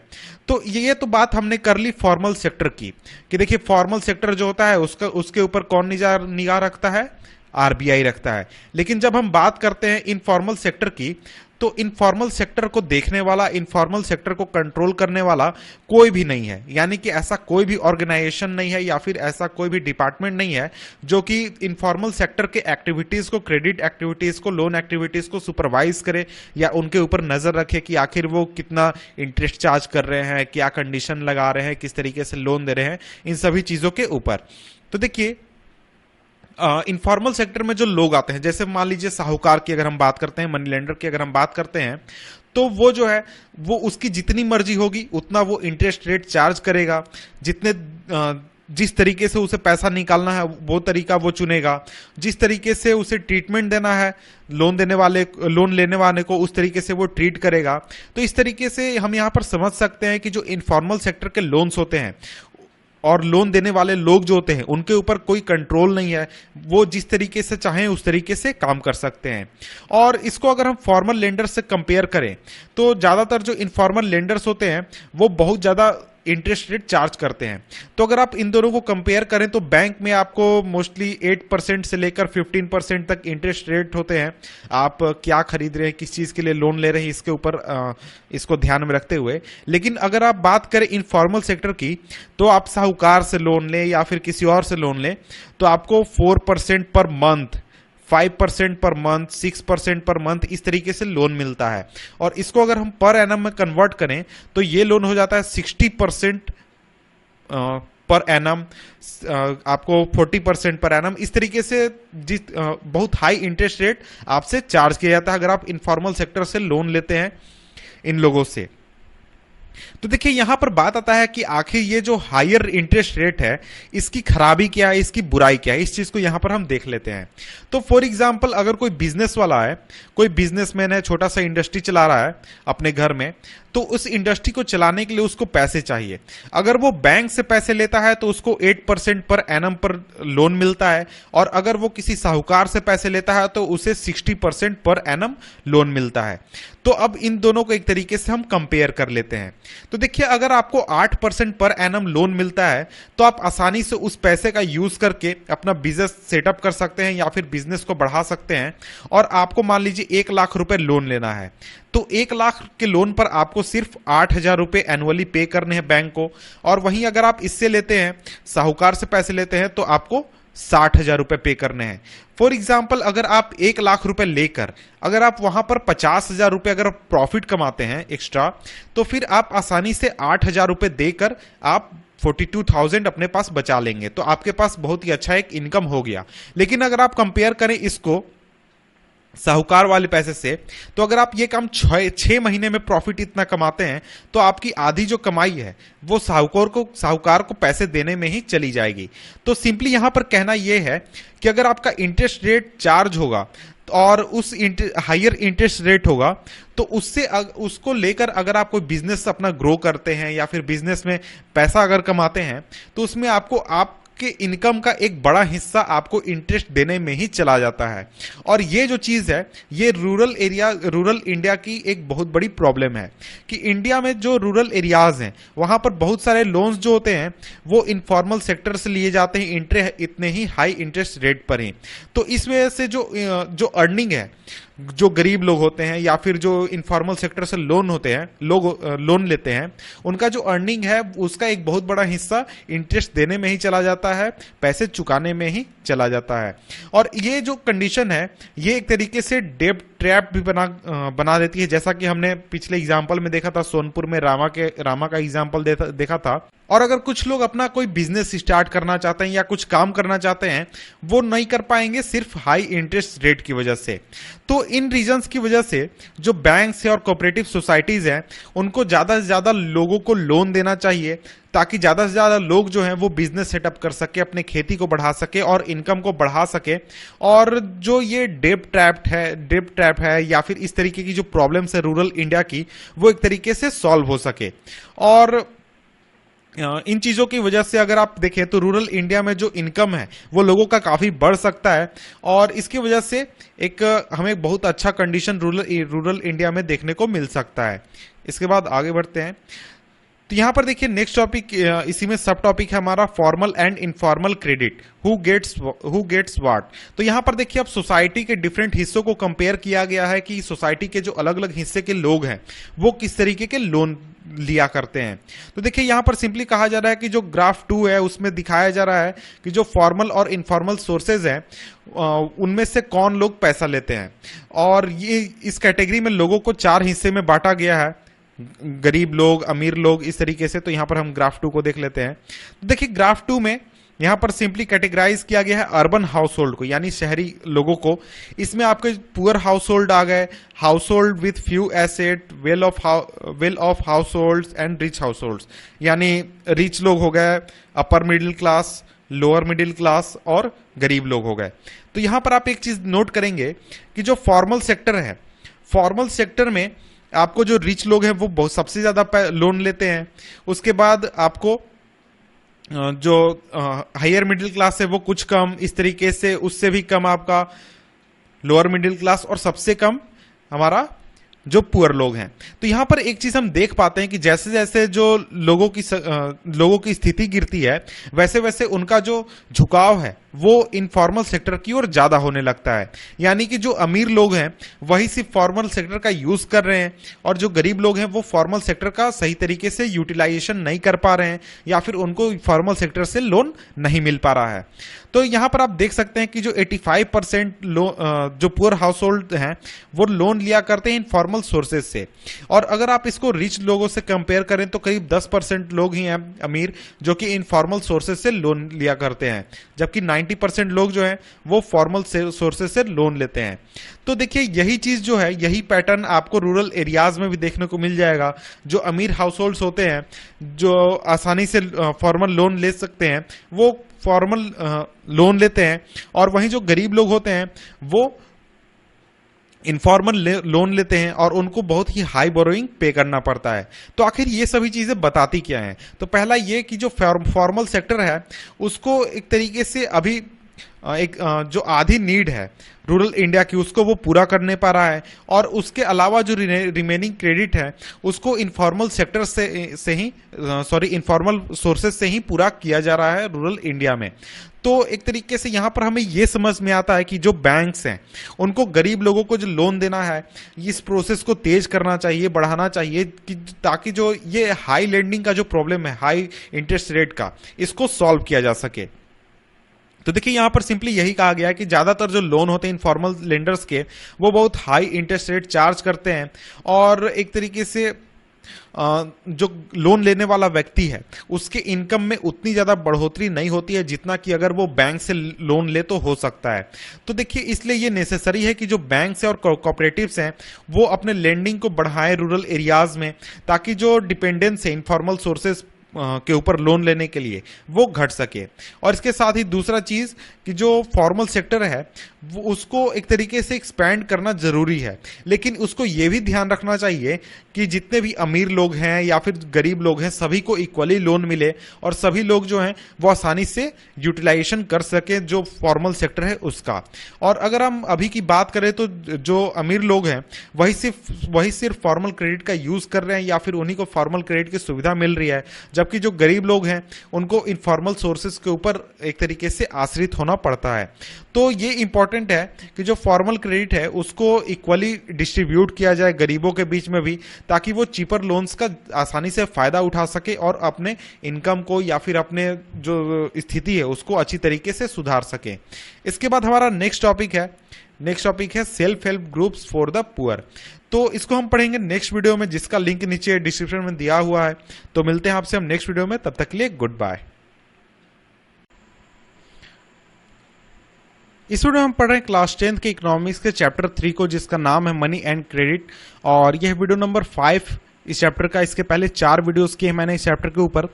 [SPEAKER 1] तो ये तो बात हमने कर ली फॉर्मल सेक्टर की, कि देखिए फॉर्मल सेक्टर जो होता है उसके ऊपर कौन निगाह रखता है, आरबीआई रखता है। लेकिन जब हम बात करते हैं इनफॉर्मल सेक्टर की, तो इनफॉर्मल सेक्टर को देखने वाला, इनफॉर्मल सेक्टर को कंट्रोल करने वाला कोई भी नहीं है। यानी कि ऐसा कोई भी ऑर्गेनाइजेशन नहीं है या फिर ऐसा कोई भी डिपार्टमेंट नहीं है जो कि इनफॉर्मल सेक्टर के एक्टिविटीज को, क्रेडिट एक्टिविटीज को, लोन एक्टिविटीज को सुपरवाइज करे या उनके ऊपर नजर रखे कि आखिर वो कितना इंटरेस्ट चार्ज कर रहे हैं, क्या कंडीशन लगा रहे हैं, किस तरीके से लोन दे रहे हैं, इन सभी चीजों के ऊपर। तो देखिए इनफॉर्मल सेक्टर में जो लोग आते हैं, जैसे मान लीजिए साहूकार की अगर हम बात करते हैं, मनी लेंडर की अगर हम बात करते हैं, तो वो जो है वो उसकी जितनी मर्जी होगी उतना वो इंटरेस्ट रेट चार्ज करेगा। जिस तरीके से उसे पैसा निकालना है वो तरीका वो चुनेगा, जिस तरीके से उसे ट्रीटमेंट देना है लोन लेने वाले को, उस तरीके से वो ट्रीट करेगा। तो इस तरीके से हम यहाँ पर समझ सकते हैं कि जो इनफॉर्मल सेक्टर के लोन्स होते हैं और लोन देने वाले लोग जो होते हैं, उनके ऊपर कोई कंट्रोल नहीं है, वो जिस तरीके से चाहें उस तरीके से काम कर सकते हैं। और इसको अगर हम फॉर्मल लेंडर्स से कंपेयर करें, तो ज्यादातर जो इनफॉर्मल लेंडर्स होते हैं वो बहुत ज्यादा इंटरेस्ट रेट चार्ज करते हैं। तो अगर आप इन दोनों को कंपेयर करें तो बैंक में आपको मोस्टली 8% से लेकर 15% तक इंटरेस्ट रेट होते हैं। आप क्या खरीद रहे हैं, किस चीज के लिए लोन ले रहे हैं, इसके ऊपर इसको ध्यान में रखते हुए। लेकिन अगर आप बात करें इनफॉर्मल सेक्टर की, तो आप साहूकार से लोन लें या फिर किसी और से लोन लें, तो आपको 4% per month, 5% per month, 6% per month, इस तरीके से लोन मिलता है। और इसको अगर हम पर एनम में कन्वर्ट करें तो ये लोन हो जाता है 60% पर एनम, आपको 40% पर एनम, इस तरीके से बहुत हाई इंटरेस्ट रेट आपसे चार्ज किया जाता है अगर आप इनफॉर्मल सेक्टर से लोन लेते हैं इन लोगों से। तो देखिए यहां पर बात आता है कि आखिर ये जो हायर इंटरेस्ट रेट है, इसकी खराबी क्या है, इसकी बुराई क्या है, इस चीज को यहां पर हम देख लेते हैं। तो फॉर एग्जांपल अगर कोई बिजनेस वाला है, कोई बिजनेसमैन है, छोटा सा इंडस्ट्री चला रहा है अपने घर में, तो उस इंडस्ट्री को चलाने के लिए उसको पैसे चाहिए। अगर वो बैंक से पैसे लेता है तो उसको 8% पर एनम पर लोन मिलता है, और अगर वो किसी साहूकार से पैसे लेता है तो उसे 60% पर एनम लोन मिलता है। तो अब इन दोनों को एक तरीके से हम कंपेयर कर लेते हैं। तो देखिए अगर आपको 8% पर एनम लोन मिलता है तो आप आसानी से उस पैसे का यूज करके अपना बिजनेस सेटअप कर सकते हैं या फिर बिजनेस को बढ़ा सकते हैं। और आपको मान लीजिए 1 लाख रुपए लोन लेना है, तो 1 लाख के लोन पर आपको सिर्फ 8,000 रुपए एनुअली पे करने हैं बैंक को। और वहीं अगर आप इससे लेते हैं, साहूकार से पैसे लेते हैं, तो आपको 60,000 रुपए पे करने हैं। फॉर एग्जाम्पल अगर आप 1 लाख रुपए लेकर अगर आप वहां पर 50,000 रुपए अगर प्रॉफिट कमाते हैं एक्स्ट्रा, तो फिर आप आसानी से 8,000 रुपए देकर आप 42,000 अपने पास बचा लेंगे। तो आपके पास बहुत ही अच्छा एक इनकम हो गया। लेकिन अगर आप कंपेयर करें इसको साहूकार वाले पैसे से, तो अगर आप ये काम 6 महीने में प्रॉफिट इतना कमाते हैं तो आपकी आधी जो कमाई है वो साहूकार को पैसे देने में ही चली जाएगी। तो सिंपली यहां पर कहना यह है कि अगर आपका इंटरेस्ट रेट चार्ज होगा और उस हायर इंटरेस्ट रेट होगा, तो उसको लेकर अगर आप कोई बिजनेस अपना ग्रो करते हैं या फिर बिजनेस में पैसा अगर कमाते हैं, तो उसमें आपके इनकम का एक बड़ा हिस्सा आपको इंटरेस्ट देने में ही चला जाता है। और ये जो चीज है, ये रूरल इंडिया की एक बहुत बड़ी प्रॉब्लम है कि इंडिया में जो रूरल एरियाज हैं वहां पर बहुत सारे लोन्स जो होते हैं वो इनफॉर्मल सेक्टर से लिए जाते हैं इतने ही हाई इंटरेस्ट रेट पर ही। तो इस वजह से जो अर्निंग है, जो गरीब लोग होते हैं या फिर जो इनफॉर्मल सेक्टर से लोन लेते हैं, उनका जो अर्निंग है उसका एक बहुत बड़ा हिस्सा इंटरेस्ट देने में ही चला जाता है, पैसे चुकाने में ही चला जाता है। और ये जो कंडीशन है ये एक तरीके से डेब्ट ट्रैप भी बना देती है, जैसा कि हमने पिछले एग्जाम्पल में देखा था, सोनपुर में रामा का एग्जाम्पल देखा था। और अगर कुछ लोग अपना कोई बिजनेस स्टार्ट करना चाहते हैं या कुछ काम करना चाहते हैं, वो नहीं कर पाएंगे सिर्फ हाई इंटरेस्ट रेट की वजह से। तो इन रीजंस की वजह से जो बैंक्स है और कोऑपरेटिव सोसाइटीज हैं, उनको ज़्यादा से ज़्यादा लोगों को लोन देना चाहिए, ताकि ज़्यादा से ज़्यादा लोग जो हैं वो बिजनेस सेटअप कर सके, अपने खेती को बढ़ा सके और इनकम को बढ़ा सके। और जो ये डेब्ट ट्रैप है या फिर इस तरीके की जो प्रॉब्लम्स है रूरल इंडिया की, वो एक तरीके से सॉल्व हो सके। और इन चीजों की वजह से अगर आप देखें तो रूरल इंडिया में जो इनकम है वो लोगों का काफी बढ़ सकता है, और इसकी वजह से एक हमें बहुत अच्छा कंडीशन रूरल इंडिया में देखने को मिल सकता है। इसके बाद आगे बढ़ते हैं। तो यहां पर देखिए नेक्स्ट टॉपिक, इसी में सब टॉपिक है हमारा formal and informal credit, who gets what. तो यहां पर देखिए अब सोसाइटी के डिफरेंट हिस्सों को कंपेयर किया गया है कि सोसाइटी के जो अलग अलग हिस्से के लोग हैं वो किस तरीके के लोन लिया करते हैं। तो देखिए यहां पर सिंपली कहा जा रहा है कि जो ग्राफ 2 है उसमें दिखाया जा रहा है कि जो फॉर्मल और इनफॉर्मल सोर्सेज हैं उनमें से कौन लोग पैसा लेते हैं। और ये इस कैटेगरी में लोगों को 4 हिस्से में बांटा गया है, गरीब लोग, अमीर लोग, इस तरीके से। तो यहां पर हम ग्राफ 2 को देख लेते हैं। तो देखिए ग्राफ 2 में यहां पर सिंपली कैटेगराइज किया गया है अर्बन हाउस होल्ड को, यानी शहरी लोगों को। इसमें आपके पुअर हाउस होल्ड आ गए, house hold with few asset, well of house hold and rich house hold, यानी रिच लोग हो गए, upper middle class, lower middle class और गरीब लोग हो गए। तो यहां पर आप एक चीज नोट करेंगे कि जो फॉर्मल सेक्टर है, फॉर्मल सेक्टर में आपको जो रिच लोग हैं वो बहुत सबसे ज्यादा लोन लेते हैं। उसके बाद आपको जो हायर मिडिल क्लास है वो कुछ कम, इस तरीके से उससे भी कम आपका लोअर मिडिल क्लास, और सबसे कम हमारा जो पुअर लोग हैं। तो यहां पर एक चीज हम देख पाते हैं कि जैसे जैसे जो लोगों की स्थिति गिरती है, वैसे वैसे उनका जो झुकाव है वो इनफॉर्मल सेक्टर की ओर ज्यादा होने लगता है। यानी कि जो अमीर लोग हैं वही सिर्फ फॉर्मल सेक्टर का यूज कर रहे हैं, और जो गरीब लोग हैं वो फॉर्मल सेक्टर का सही तरीके से यूटिलाइजेशन नहीं कर पा रहे हैं, या फिर उनको फॉर्मल सेक्टर से लोन नहीं मिल पा रहा है। तो यहां पर आप देख सकते हैं कि जो 85% जो पुअर हाउस होल्ड हैं वो लोन लिया करते हैं इनफॉर्मल सोर्सेज से। और अगर आप इसको रिच लोगों से कंपेयर करें तो करीब 10% लोग ही हैं अमीर जो कि इनफॉर्मल सोर्सेज से लोन लिया करते हैं, जबकि 90% लोग जो हैं वो फॉर्मल सोर्सेज से लोन लेते हैं। तो देखिए यही चीज जो है, यही पैटर्न आपको रूरल एरियाज में भी देखने को मिल जाएगा। जो अमीर हाउस होल्ड्स होते हैं जो आसानी से फॉर्मल लोन ले सकते हैं वो फॉर्मल लोन लेते हैं, और वहीं जो गरीब लोग होते हैं वो इनफॉर्मल लोन लेते हैं और उनको बहुत ही हाई बोरोइंग पे करना पड़ता है। तो आखिर ये सभी चीजें बताती क्या हैं? तो पहला ये कि जो फॉर्मल सेक्टर है उसको एक तरीके से अभी जो आधी नीड है रूरल इंडिया की उसको वो पूरा करने पा रहा है, और उसके अलावा जो रिमेनिंग क्रेडिट है उसको इनफॉर्मल सेक्टर से ही इनफॉर्मल सोर्सेज से ही पूरा किया जा रहा है रूरल इंडिया में। तो एक तरीके से यहां पर हमें यह समझ में आता है कि जो बैंक्स हैं उनको गरीब लोगों को जो लोन देना है इस प्रोसेस को तेज करना चाहिए, बढ़ाना चाहिए, कि ताकि जो ये हाई लेंडिंग का जो प्रॉब्लम है, हाई इंटरेस्ट रेट का, इसको सॉल्व किया जा सके। तो देखिए यहां पर सिंपली यही कहा गया है कि ज्यादातर जो लोन होते हैं इनफॉर्मल लेंडर्स के वो बहुत हाई इंटरेस्ट रेट चार्ज करते हैं, और एक तरीके से जो लोन लेने वाला व्यक्ति है उसके इनकम में उतनी ज्यादा बढ़ोतरी नहीं होती है जितना कि अगर वो बैंक से लोन ले तो हो सकता है। तो देखिए इसलिए ये नेसेसरी है कि जो बैंक्स हैं और कोऑपरेटिव्स हैं वो अपने लेंडिंग को बढ़ाएं रूरल एरियाज में, ताकि जो डिपेंडेंस है इनफॉर्मल सोर्सेज के ऊपर लोन लेने के लिए वो घट सके। और इसके साथ ही दूसरा चीज कि जो फॉर्मल सेक्टर है वो उसको एक तरीके से एक्सपैंड करना जरूरी है, लेकिन उसको ये भी ध्यान रखना चाहिए कि जितने भी अमीर लोग हैं या फिर गरीब लोग हैं सभी को इक्वली लोन मिले, और सभी लोग जो हैं वो आसानी से यूटिलाइजेशन कर सके जो फॉर्मल सेक्टर है उसका। और अगर हम अभी की बात करें तो जो अमीर लोग हैं वही सिर्फ फॉर्मल क्रेडिट का यूज कर रहे हैं, या फिर उन्हीं को फॉर्मल क्रेडिट की सुविधा मिल रही है, जबकि जो गरीब लोग हैं उनको इनफॉर्मल सोर्सेज के ऊपर एक तरीके से आश्रित होना पड़ता है। तो ये इंपॉर्टेंट है कि जो फॉर्मल क्रेडिट है उसको इक्वली डिस्ट्रीब्यूट किया जाए गरीबों के बीच में भी, ताकि वो चीपर लोन्स का आसानी से फायदा उठा सके और अपने इनकम को या फिर अपने जो स्थिति है उसको अच्छी तरीके से सुधार सके। इसके बाद हमारा नेक्स्ट टॉपिक है नेक्स्ट टॉपिक है self help groups for the poor. तो इसको हम पढ़ेंगे नेक्स्ट वीडियो में, जिसका लिंक नीचे डिस्क्रिप्शन में दिया हुआ है। तो मिलते हैं आपसे हम नेक्स्ट वीडियो में, तब तक के लिए गुड बाय। इस वीडियो में हम पढ़ रहे हैं क्लास 10th के इकोनॉमिक्स के चैप्टर 3 को, जिसका नाम है मनी एंड क्रेडिट, और यह वीडियो नंबर 5 इस चैप्टर का। इसके पहले 4 वीडियोस किए मैंने इस चैप्टर के ऊपर,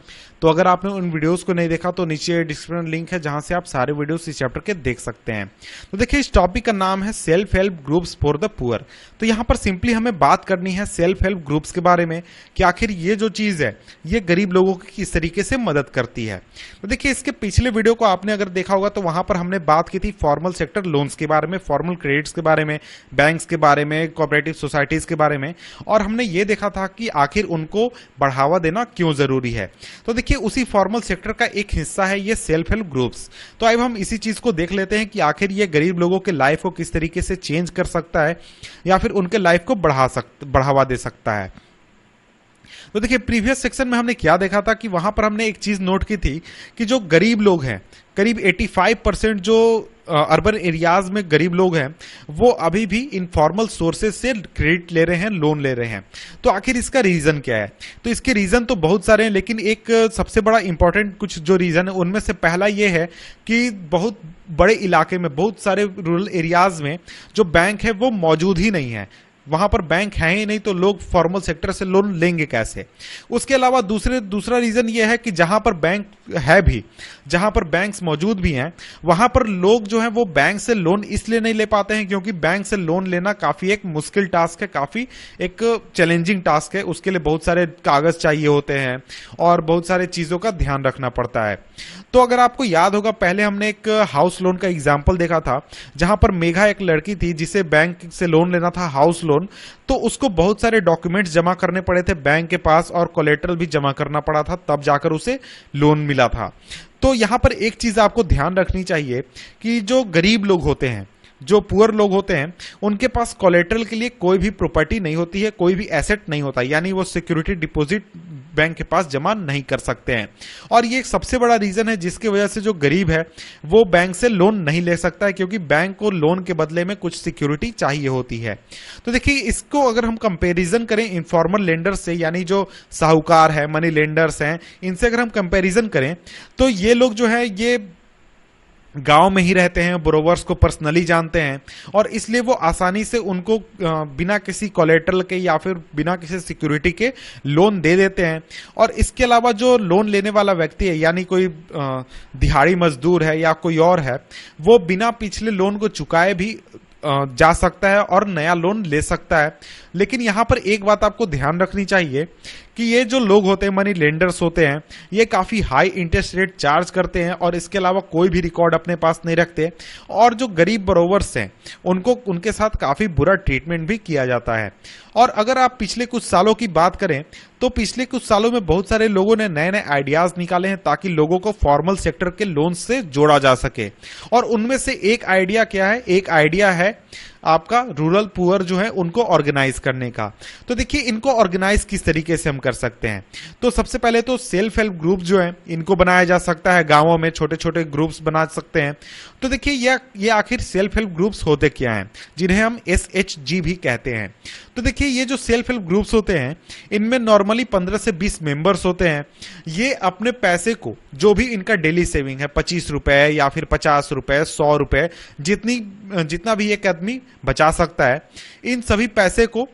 [SPEAKER 1] तो अगर आपने उन वीडियोस को नहीं देखा तो नीचे डिस्क्रिप्शन लिंक है जहां से आप सारे वीडियोस इस चैप्टर के देख सकते हैं। तो देखिए, इस टॉपिक का नाम है self help groups for the poor. तो यहाँ पर सिंपली हमें बात करनी है सेल्फ हेल्प ग्रुप्स के बारे में कि आखिर ये जो चीज है ये गरीब लोगों की किस तरीके से मदद करती है। तो देखिए, इसके पिछले वीडियो को आपने अगर देखा होगा तो वहां पर हमने बात की थी फॉर्मल सेक्टर लोन्स के बारे में, फॉर्मल क्रेडिट्स के बारे में, बैंक्स के बारे में, कोऑपरेटिव सोसाइटीज के बारे में, और हमने ये देखा था कि आखिर उनको बढ़ावा देना क्यों जरूरी है। तो देखिए, उसी फॉर्मल सेक्टर का एक हिस्सा है ये सेल्फ हेल्प ग्रुप्स। तो अब हम इसी चीज को देख लेते हैं कि आखिर ये गरीब लोगों के लाइफ को किस तरीके से चेंज कर सकता है या फिर उनके लाइफ को बढ़ावा दे सकता है। तो देखिए, प्रीवियस सेक्शन में हमने क्या देखा था कि वहां पर हमने एक चीज नोट की थी कि जो गरीब लोग हैं, करीब 85% जो अर्बन एरियाज में गरीब लोग हैं, वो अभी भी इनफॉर्मल सोर्सेज से क्रेडिट ले रहे हैं, लोन ले रहे हैं। तो आखिर इसका रीजन क्या है? तो इसके रीजन तो बहुत सारे हैं, लेकिन एक सबसे बड़ा इंपॉर्टेंट कुछ जो रीजन है उनमें से पहला ये है कि बहुत बड़े इलाके में, बहुत सारे रूरल एरियाज में जो बैंक है वो मौजूद ही नहीं है। वहां पर बैंक है ही नहीं, तो लोग फॉर्मल सेक्टर से लोन लेंगे कैसे? उसके अलावा दूसरा रीजन ये है कि जहां पर बैंक है भी, जहां पर बैंक्स मौजूद भी हैं, वहां पर लोग जो हैं वो बैंक से लोन इसलिए नहीं ले पाते हैं क्योंकि बैंक से लोन लेना काफी एक मुश्किल टास्क है, काफी एक चैलेंजिंग टास्क है। उसके लिए बहुत सारे कागज चाहिए होते हैं और बहुत सारे चीजों का ध्यान रखना पड़ता है। तो अगर आपको याद होगा, पहले हमने एक हाउस लोन का एग्जाम्पल देखा था, जहां पर मेघा एक लड़की थी जिसे बैंक से लोन लेना था, हाउस लोन। तो उसको बहुत सारे डॉक्यूमेंट्स जमा करने पड़े थे बैंक के पास और कोलेटरल भी जमा करना पड़ा था, तब जाकर उसे लोन मिला था। तो यहां पर एक चीज आपको ध्यान रखनी चाहिए कि जो गरीब लोग होते हैं, जो पुअर लोग होते हैं, उनके पास कोलेटरल के लिए कोई भी प्रॉपर्टी नहीं होती है, कोई भी एसेट नहीं होता, यानी वो सिक्योरिटी डिपॉजिट बैंक के पास जमा नहीं कर सकते हैं। और ये एक सबसे बड़ा रीजन है जिसकी वजह से जो गरीब है वो बैंक से लोन नहीं ले सकता है, क्योंकि बैंक को लोन के बदले में कुछ सिक्योरिटी चाहिए होती है। तो देखिए, इसको अगर हम कंपैरिजन करें इनफॉर्मल लेंडर्स से, यानी जो साहूकार है, मनी लेंडर्स हैं, इनसे अगर हम कंपैरिजन करें तो ये लोग जो है ये गांव में ही रहते हैं, बोरोवर्स को पर्सनली जानते हैं, और इसलिए वो आसानी से उनको बिना किसी कोलेटरल के या फिर बिना किसी सिक्योरिटी के लोन दे देते हैं। और इसके अलावा जो लोन लेने वाला व्यक्ति है, यानी कोई दिहाड़ी मजदूर है या कोई और है, वो बिना पिछले लोन को चुकाए भी जा सकता है और नया लोन ले सकता है। लेकिन यहां पर एक बात आपको ध्यान रखनी चाहिए कि ये जो लोग होते हैं, मनी लेंडर्स होते हैं, ये काफी हाई इंटरेस्ट रेट चार्ज करते हैं और इसके अलावा कोई भी रिकॉर्ड अपने पास नहीं रखते। और जो गरीब बोरोवर्स हैं उनको उनके साथ काफी बुरा ट्रीटमेंट भी किया जाता है। और अगर आप पिछले कुछ सालों की बात करें तो पिछले कुछ सालों में बहुत सारे लोगों ने नए नए आइडियाज निकाले हैं ताकि लोगों को फॉर्मल सेक्टर के लोन से जोड़ा जा सके। और उनमें से एक आइडिया क्या है? एक आइडिया है आपका रूरल पुअर जो है उनको ऑर्गेनाइज करने का। तो देखिए, इनको ऑर्गेनाइज किस तरीके से हम कर सकते हैं। तो सबसे पहले तो सेल्फ हेल्प ग्रुप जो है इनको बनाया जा सकता है, गांवों में छोटे छोटे ग्रुप्स बना सकते हैं। तो देखिए, ये आखिर सेल्फ हेल्प ग्रुप्स होते क्या हैं, जिन्हें हम SHG भी कहते हैं। तो देखिए, ये जो सेल्फ हेल्प ग्रुप्स होते हैं इनमें नॉर्मली 15 से 20 मेंबर्स होते हैं। ये अपने पैसे को, जो भी इनका डेली सेविंग है, 25 रुपए या फिर 50 रुपए, 100 रुपए, जितना भी एक आदमी बचा सकता है, इन सभी पैसे को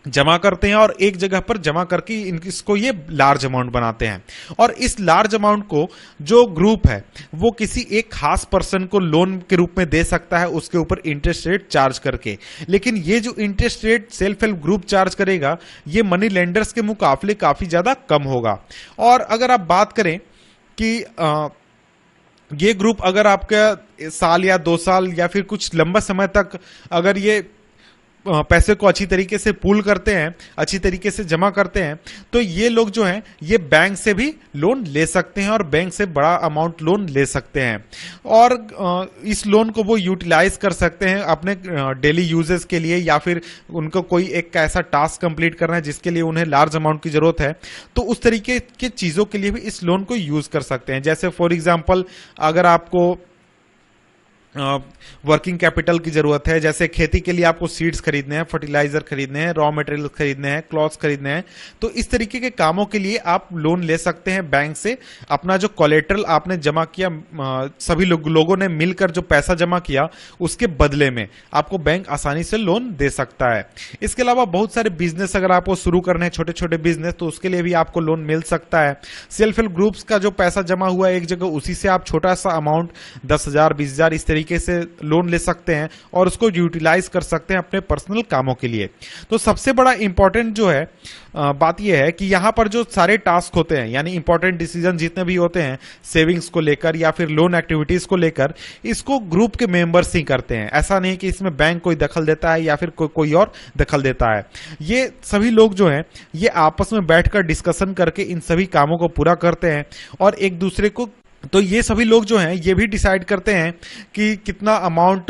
[SPEAKER 1] जमा करते हैं और एक जगह पर जमा करके इसको ये लार्ज अमाउंट बनाते हैं। और इस लार्ज अमाउंट को जो ग्रुप है वो किसी एक खास पर्सन को लोन के रूप में दे सकता है, उसके ऊपर इंटरेस्ट रेट चार्ज करके। लेकिन ये जो interest rate self help group charge करेगा ये मनी लेंडर्स के मुकाबले काफी ज्यादा कम होगा। और अगर आप बात करें कि ये ग्रुप अगर आपका साल या 2 साल या फिर कुछ लंबा समय तक अगर ये पैसे को अच्छी तरीके से पूल करते हैं, अच्छी तरीके से जमा करते हैं, तो ये लोग जो हैं ये बैंक से भी लोन ले सकते हैं और बैंक से बड़ा अमाउंट लोन ले सकते हैं। और इस लोन को वो यूटिलाइज कर सकते हैं अपने डेली यूजेस के लिए, या फिर उनको कोई एक ऐसा टास्क कंप्लीट करना है जिसके लिए उन्हें लार्ज अमाउंट की जरूरत है, तो उस तरीके की चीजों के लिए भी इस लोन को यूज कर सकते हैं। जैसे फॉर एग्जाम्पल, अगर आपको वर्किंग कैपिटल की जरूरत है, जैसे खेती के लिए आपको सीड्स खरीदने हैं, फर्टिलाइजर खरीदने हैं, रॉ मटेरियल खरीदने हैं, क्लॉथ्स खरीदने हैं, तो इस तरीके के कामों के लिए आप लोन ले सकते हैं बैंक से। अपना जो कोलेटरल आपने जमा किया, सभी लोगों ने मिलकर जो पैसा जमा किया, उसके बदले में आपको बैंक आसानी से लोन दे सकता है। इसके अलावा बहुत सारे बिजनेस अगर आपको शुरू करने हैं, छोटे छोटे बिजनेस, तो उसके लिए भी आपको लोन मिल सकता है। सेल्फ हेल्प ग्रुप्स का जो पैसा जमा हुआ है एक जगह, उसी से आप छोटा सा अमाउंट 10,000 20,000 इस तरीके से लोन ले सकते हैं और उसको यूटिलाइज कर सकते हैं अपने पर्सनल कामों के लिए। तो सबसे बड़ा इंपॉर्टेंट जो है बात यह है कि यहां पर जो सारे टास्क होते हैं, यानी इंपॉर्टेंट डिसीजन जितने भी होते हैं सेविंग्स को लेकर या फिर लोन एक्टिविटीज को लेकर, इसको ग्रुप के मेंबर्स ही करते हैं। ऐसा नहीं कि इसमें बैंक कोई दखल देता है या फिर कोई और दखल देता है। ये सभी लोग जो हैं ये आपस में बैठकर डिस्कशन करके इन सभी कामों को पूरा करते हैं और एक दूसरे को, तो ये सभी लोग जो हैं ये भी डिसाइड करते हैं कि कितना अमाउंट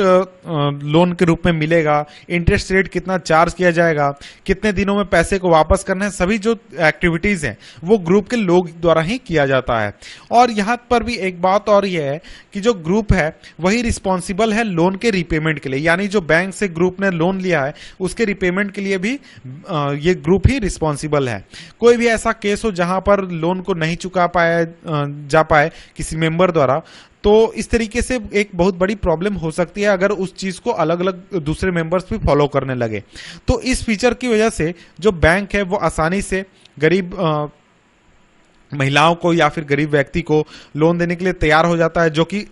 [SPEAKER 1] लोन के रूप में मिलेगा, इंटरेस्ट रेट कितना चार्ज किया जाएगा, कितने दिनों में पैसे को वापस करना है। सभी जो एक्टिविटीज हैं वो ग्रुप के लोग द्वारा ही किया जाता है। और यहाँ पर भी एक बात और ये है कि जो ग्रुप है वही रिस्पॉन्सिबल है लोन के रिपेमेंट के लिए, यानी जो बैंक से ग्रुप ने लोन लिया है उसके रिपेमेंट के लिए भी ये ग्रुप ही रिस्पॉन्सिबल है। कोई भी ऐसा केस हो जहां पर लोन को नहीं चुका जा पाए किसी मेंबर द्वारा, तो इस तरीके से एक बहुत बड़ी प्रॉब्लम हो सकती है अगर उस चीज को अलग अलग दूसरे मेंबर्स भी फॉलो करने लगे। तो इस फीचर की वजह से जो बैंक है वो आसानी से गरीब महिलाओं को या फिर गरीब व्यक्ति को लोन देने के लिए तैयार हो जाता है, जो कि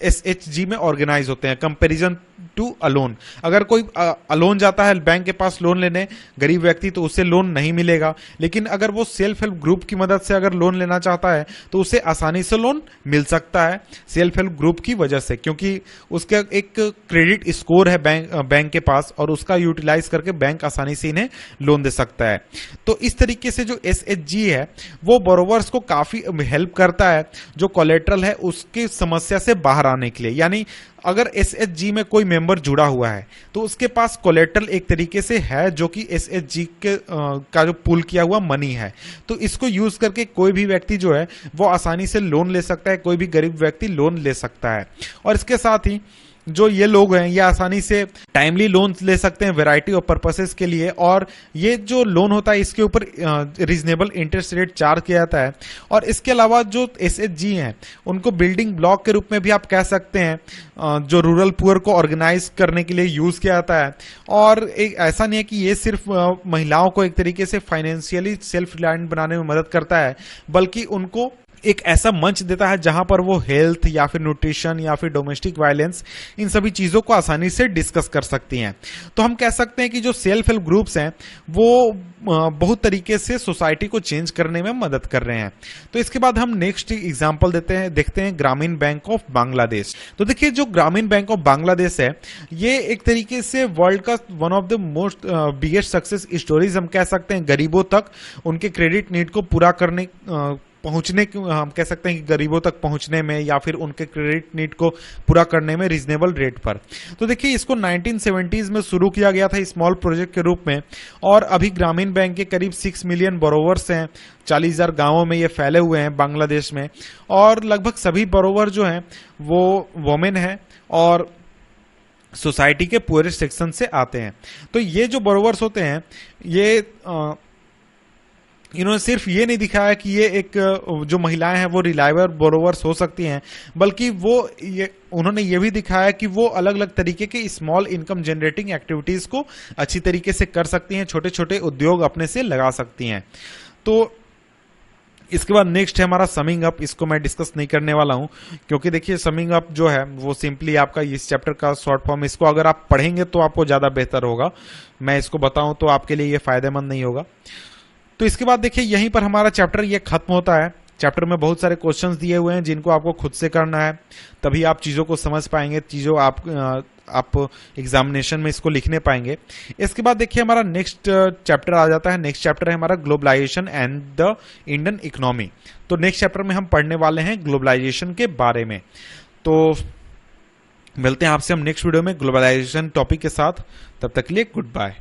[SPEAKER 1] SHG में ऑर्गेनाइज होते हैं, कंपैरिजन टू अलोन। अगर कोई अलोन जाता है बैंक के पास लोन लेने, गरीब व्यक्ति, तो उसे लोन नहीं मिलेगा। लेकिन अगर वो सेल्फ हेल्प ग्रुप की मदद से अगर लोन लेना चाहता है तो उसे आसानी से लोन मिल सकता है सेल्फ हेल्प ग्रुप की वजह से, क्योंकि उसका एक क्रेडिट स्कोर है बैंक के पास और उसका यूटिलाइज करके बैंक आसानी से इन्हें लोन दे सकता है। तो इस तरीके से जो SHG है वो बोरोवर्स को काफी हेल्प करता है जो कोलेटरल है उसकी समस्या से बाहर आने के लिए। यानी अगर SHG में कोई मेंबर जुड़ा हुआ है तो उसके पास कोलेटरल एक तरीके से है जो कि SHG का जो पुल किया हुआ मनी है, तो इसको यूज करके कोई भी व्यक्ति जो है वो आसानी से लोन ले सकता है, कोई भी गरीब व्यक्ति लोन ले सकता है। और इसके साथ ही जो ये लोग हैं ये आसानी से टाइमली लोन ले सकते हैं वैरायटी ऑफ पर्पसेस के लिए, और ये जो लोन होता है इसके ऊपर रीजनेबल इंटरेस्ट रेट चार्ज किया जाता है। और इसके अलावा जो SHG हैं उनको बिल्डिंग ब्लॉक के रूप में भी आप कह सकते हैं, जो रूरल पुअर को ऑर्गेनाइज करने के लिए यूज किया जाता है। और एक ऐसा नहीं है कि ये सिर्फ महिलाओं को एक तरीके से फाइनेंशियली सेल्फ रिलायंट बनाने में मदद करता है, बल्कि उनको एक ऐसा मंच देता है जहां पर वो हेल्थ या फिर न्यूट्रिशन या फिर डोमेस्टिक वायलेंस इन सभी चीजों को आसानी से डिस्कस कर सकती हैं। तो हम कह सकते हैं कि जो सेल्फ हेल्प ग्रुप्स हैं वो बहुत तरीके से सोसाइटी को चेंज करने में मदद कर रहे हैं। तो इसके बाद हम नेक्स्ट एग्जांपल देखते हैं ग्रामीण बैंक ऑफ बांग्लादेश। तो देखिए जो ग्रामीण बैंक ऑफ बांग्लादेश है ये एक तरीके से वर्ल्ड का one of the most biggest success stories हम कह सकते हैं। गरीबों तक उनके क्रेडिट नीड को पूरा करने पहुंचने, हम कह सकते हैं कि गरीबों तक पहुंचने में या फिर उनके क्रेडिट नीड को पूरा करने में रीजनेबल रेट पर। तो देखिए इसको 1970s में शुरू किया गया था स्मॉल प्रोजेक्ट के रूप में, और अभी ग्रामीण बैंक के करीब 6 मिलियन बोरोवर्स हैं, 40,000 गांवों में ये फैले हुए हैं बांग्लादेश में, और लगभग सभी बोरोवर जो हैं वो वुमेन हैं और सोसाइटी के पुअरेस्ट सेक्शन से आते हैं। तो ये जो बोरोवर्स होते हैं ये इन्होंने सिर्फ ये नहीं दिखाया कि ये एक जो महिलाएं हैं वो रिलायबल बोरोवर्स हो सकती हैं, बल्कि उन्होंने ये भी दिखाया कि वो अलग अलग तरीके के स्मॉल इनकम जनरेटिंग एक्टिविटीज को अच्छी तरीके से कर सकती हैं, छोटे छोटे उद्योग अपने से लगा सकती हैं। तो इसके बाद नेक्स्ट है हमारा समिंग अप। इसको मैं डिस्कस नहीं करने वाला हूं क्योंकि देखिए समिंग अप जो है वो सिंपली आपका इस चैप्टर का शॉर्ट फॉर्म, इसको अगर आप पढ़ेंगे तो आपको ज्यादा बेहतर होगा, मैं इसको बताऊं तो आपके लिए ये फायदेमंद नहीं होगा। तो इसके बाद देखिए यहीं पर हमारा चैप्टर ये खत्म होता है। चैप्टर में बहुत सारे क्वेश्चंस दिए हुए हैं जिनको आपको खुद से करना है, तभी आप चीजों को समझ पाएंगे, चीजों आप एग्जामिनेशन में इसको लिखने पाएंगे। इसके बाद देखिए हमारा नेक्स्ट चैप्टर आ जाता है। नेक्स्ट चैप्टर है हमारा globalisation and the Indian economy. तो नेक्स्ट चैप्टर में हम पढ़ने वाले हैं ग्लोबलाइजेशन के बारे में। तो मिलते हैं आपसे हम नेक्स्ट वीडियो में ग्लोबलाइजेशन टॉपिक के साथ, तब तक के लिए गुड बाय।